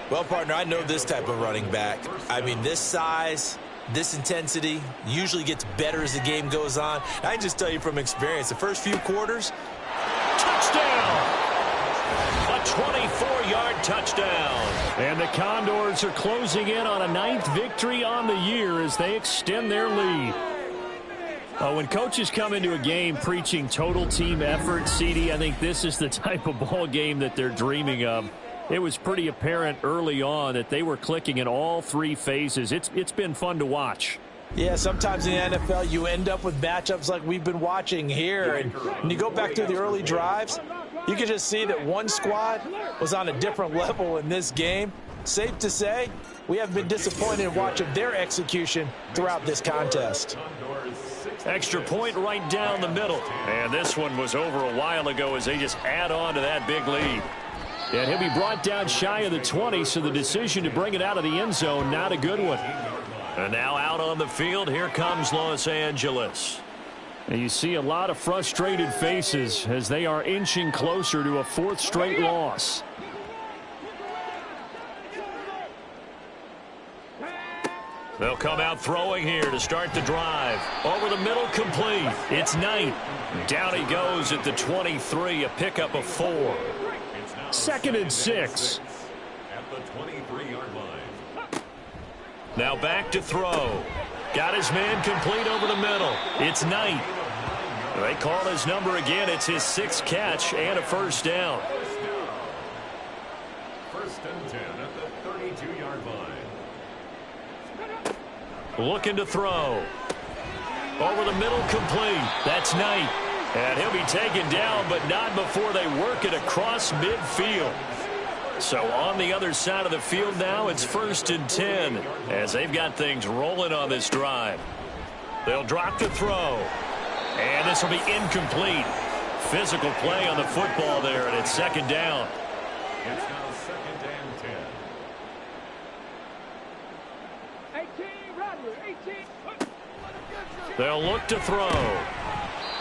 Well, partner, I know this type of running back. I mean, this size, this intensity usually gets better as the game goes on. I can just tell you from experience, the first few quarters, touchdown! A 24-yard touchdown. And the Condors are closing in on a 9th victory on the year as they extend their lead. When coaches come into a game preaching total team effort, CD, I think this is the type of ball game that they're dreaming of. It was pretty apparent early on that they were clicking in all 3 phases. It's been fun to watch. Yeah, sometimes in the NFL you end up with matchups like we've been watching here. And when you go back to the early drives, you can just see that one squad was on a different level in this game. Safe to say, we have been disappointed in watching their execution throughout this contest. Extra point right down the middle. And this one was over a while ago as they just add on to that big lead. And he'll be brought down shy of the 20, so the decision to bring it out of the end zone, not a good one. And now out on the field, here comes Los Angeles. And you see a lot of frustrated faces as they are inching closer to a 4th straight loss. They'll come out throwing here to start the drive. Over the middle, complete. It's Knight. Down he goes at the 23, a pickup of 4. 2nd and 6. At the 23-yard line. Now back to throw. Got his man complete over the middle. It's Knight. They call his number again. It's his 6th catch and a first down. First and 10 at the 32-yard line. Looking to throw. Over the middle, complete. That's Knight. And he'll be taken down, but not before they work it across midfield. So on the other side of the field now, it's first and 10 as they've got things rolling on this drive. They'll drop to throw. And this will be incomplete. Physical play on the football there, and it's second down. It's now second and 10. They'll look to throw.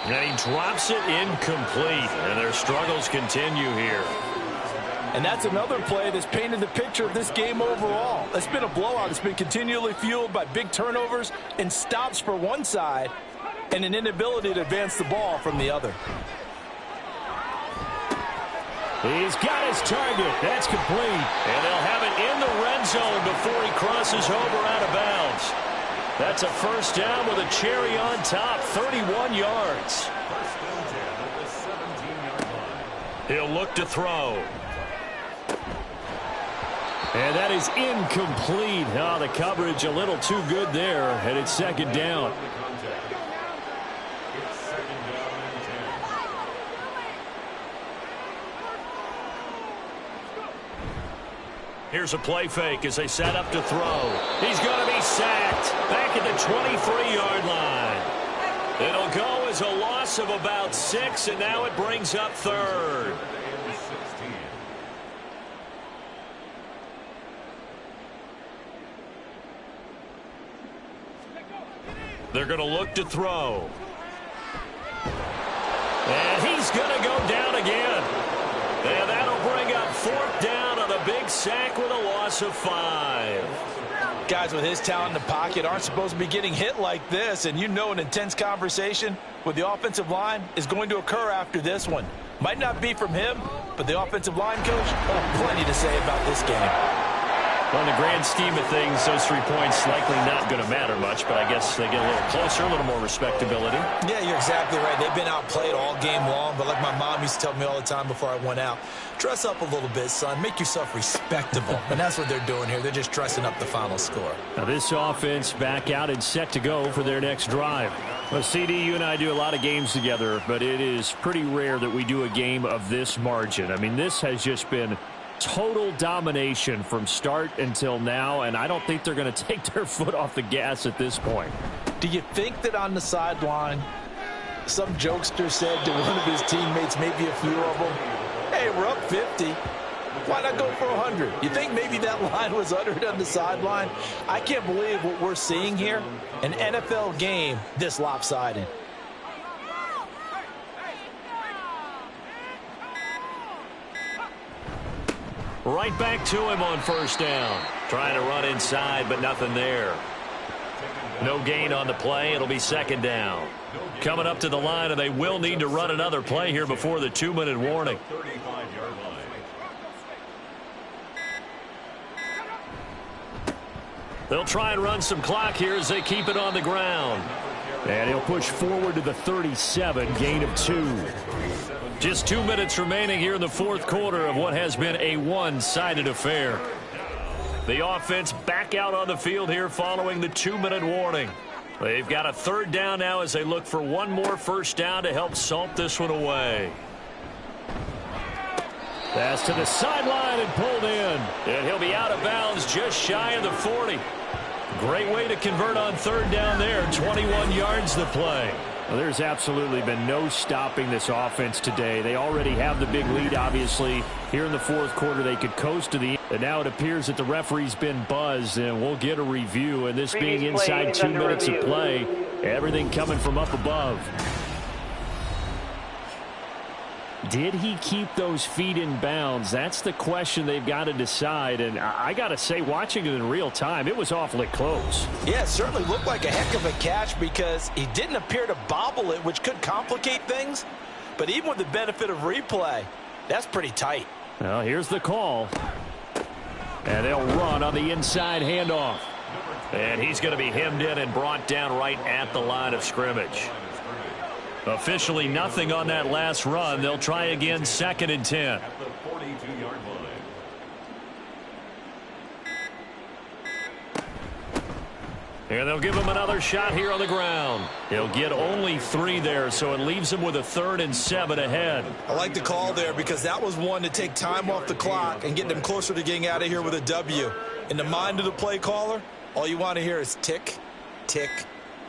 And he drops it incomplete. And their struggles continue here. And that's another play that's painted the picture of this game overall. It's been a blowout. It's been continually fueled by big turnovers and stops for one side and an inability to advance the ball from the other. He's got his target. That's complete. And they'll have it in the red zone before he crosses over out of bounds. That's a first down with a cherry on top, 31 yards. First and 10 at the 17-yard line. He'll look to throw. And that is incomplete. Oh, the coverage a little too good there, and it's second down. It's second down and 10. Here's a play fake as they set up to throw. He's going to be sacked back at the 23-yard line. It'll go as a loss of about 6, and now it brings up third. They're going to look to throw. And he's going to go down again. And that'll bring up fourth down on a big sack with a loss of 5. Guys with his talent in the pocket aren't supposed to be getting hit like this, and you know an intense conversation with the offensive line is going to occur after this one. Might not be from him, but the offensive line coach will have plenty to say about this game. Well, in the grand scheme of things, those 3 points likely not going to matter much, but I guess they get a little closer, a little more respectability. Yeah, you're exactly right. They've been outplayed all game long, but like my mom used to tell me all the time before I went out, dress up a little bit, son. Make yourself respectable. And that's what they're doing here. They're just dressing up the final score. Now this offense back out and set to go for their next drive. Well, CD, you and I do a lot of games together, but it is pretty rare that we do a game of this margin. I mean, this has just been total domination from start until now, and I don't think they're going to take their foot off the gas at this point. Do you think that on the sideline, some jokester said to one of his teammates, maybe a few of them, hey, we're up 50. Why not go for 100? You think maybe that line was uttered on the sideline? I can't believe what we're seeing here. An NFL game this lopsided. Right back to him on first down. Trying to run inside, but nothing there. No gain on the play. It'll be second down. Coming up to the line, and they will need to run another play here before the 2-minute warning. 35-yard line. They'll try and run some clock here as they keep it on the ground. And he'll push forward to the 37, gain of 2. Just 2 minutes remaining here in the fourth quarter of what has been a one-sided affair. The offense back out on the field here following the 2-minute warning. They've got a third down now as they look for one more first down to help salt this one away. Pass to the sideline and pulled in. And he'll be out of bounds just shy of the 40. Great way to convert on third down there. 21 yards the play. Well, there's absolutely been no stopping this offense today. They already have the big lead, obviously. Here in the fourth quarter, they could coast to the end. And now it appears that the referee's been buzzed, and we'll get a review. And this being inside 2 minutes of play, everything coming from up above. Did he keep those feet in bounds? That's the question they've got to decide. And I got to say, watching it in real time, it was awfully close. Yeah, it certainly looked like a heck of a catch because he didn't appear to bobble it, which could complicate things. But even with the benefit of replay, that's pretty tight. Well, here's the call. And they'll run on the inside handoff. And he's going to be hemmed in and brought down right at the line of scrimmage. Officially nothing on that last run. They'll try again 2nd and 10. At the 42-yard line. And they'll give him another shot here on the ground. He'll get only 3 there, so it leaves him with a 3rd and 7 ahead. I like the call there because that was one to take time off the clock and get them closer to getting out of here with a W. In the mind of the play caller, all you want to hear is tick, tick,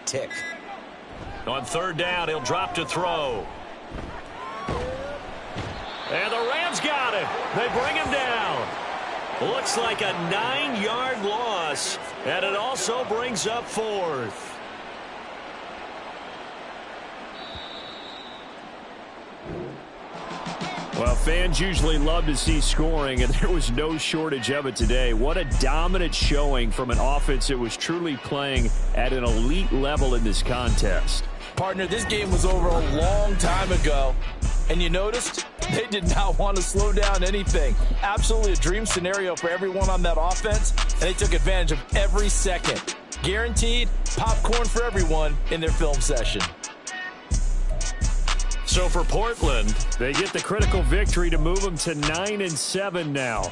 tick. On 3rd down, he'll drop to throw. And the Rams got him. They bring him down. Looks like a 9-yard loss, and it also brings up 4th. Well, fans usually love to see scoring, and there was no shortage of it today. What a dominant showing from an offense that was truly playing at an elite level in this contest. Partner, this game was over a long time ago, and you noticed they did not want to slow down anything. Absolutely a dream scenario for everyone on that offense, and they took advantage of every second. Guaranteed popcorn for everyone in their film session. So for Portland, they get the critical victory to move them to 9-7 now.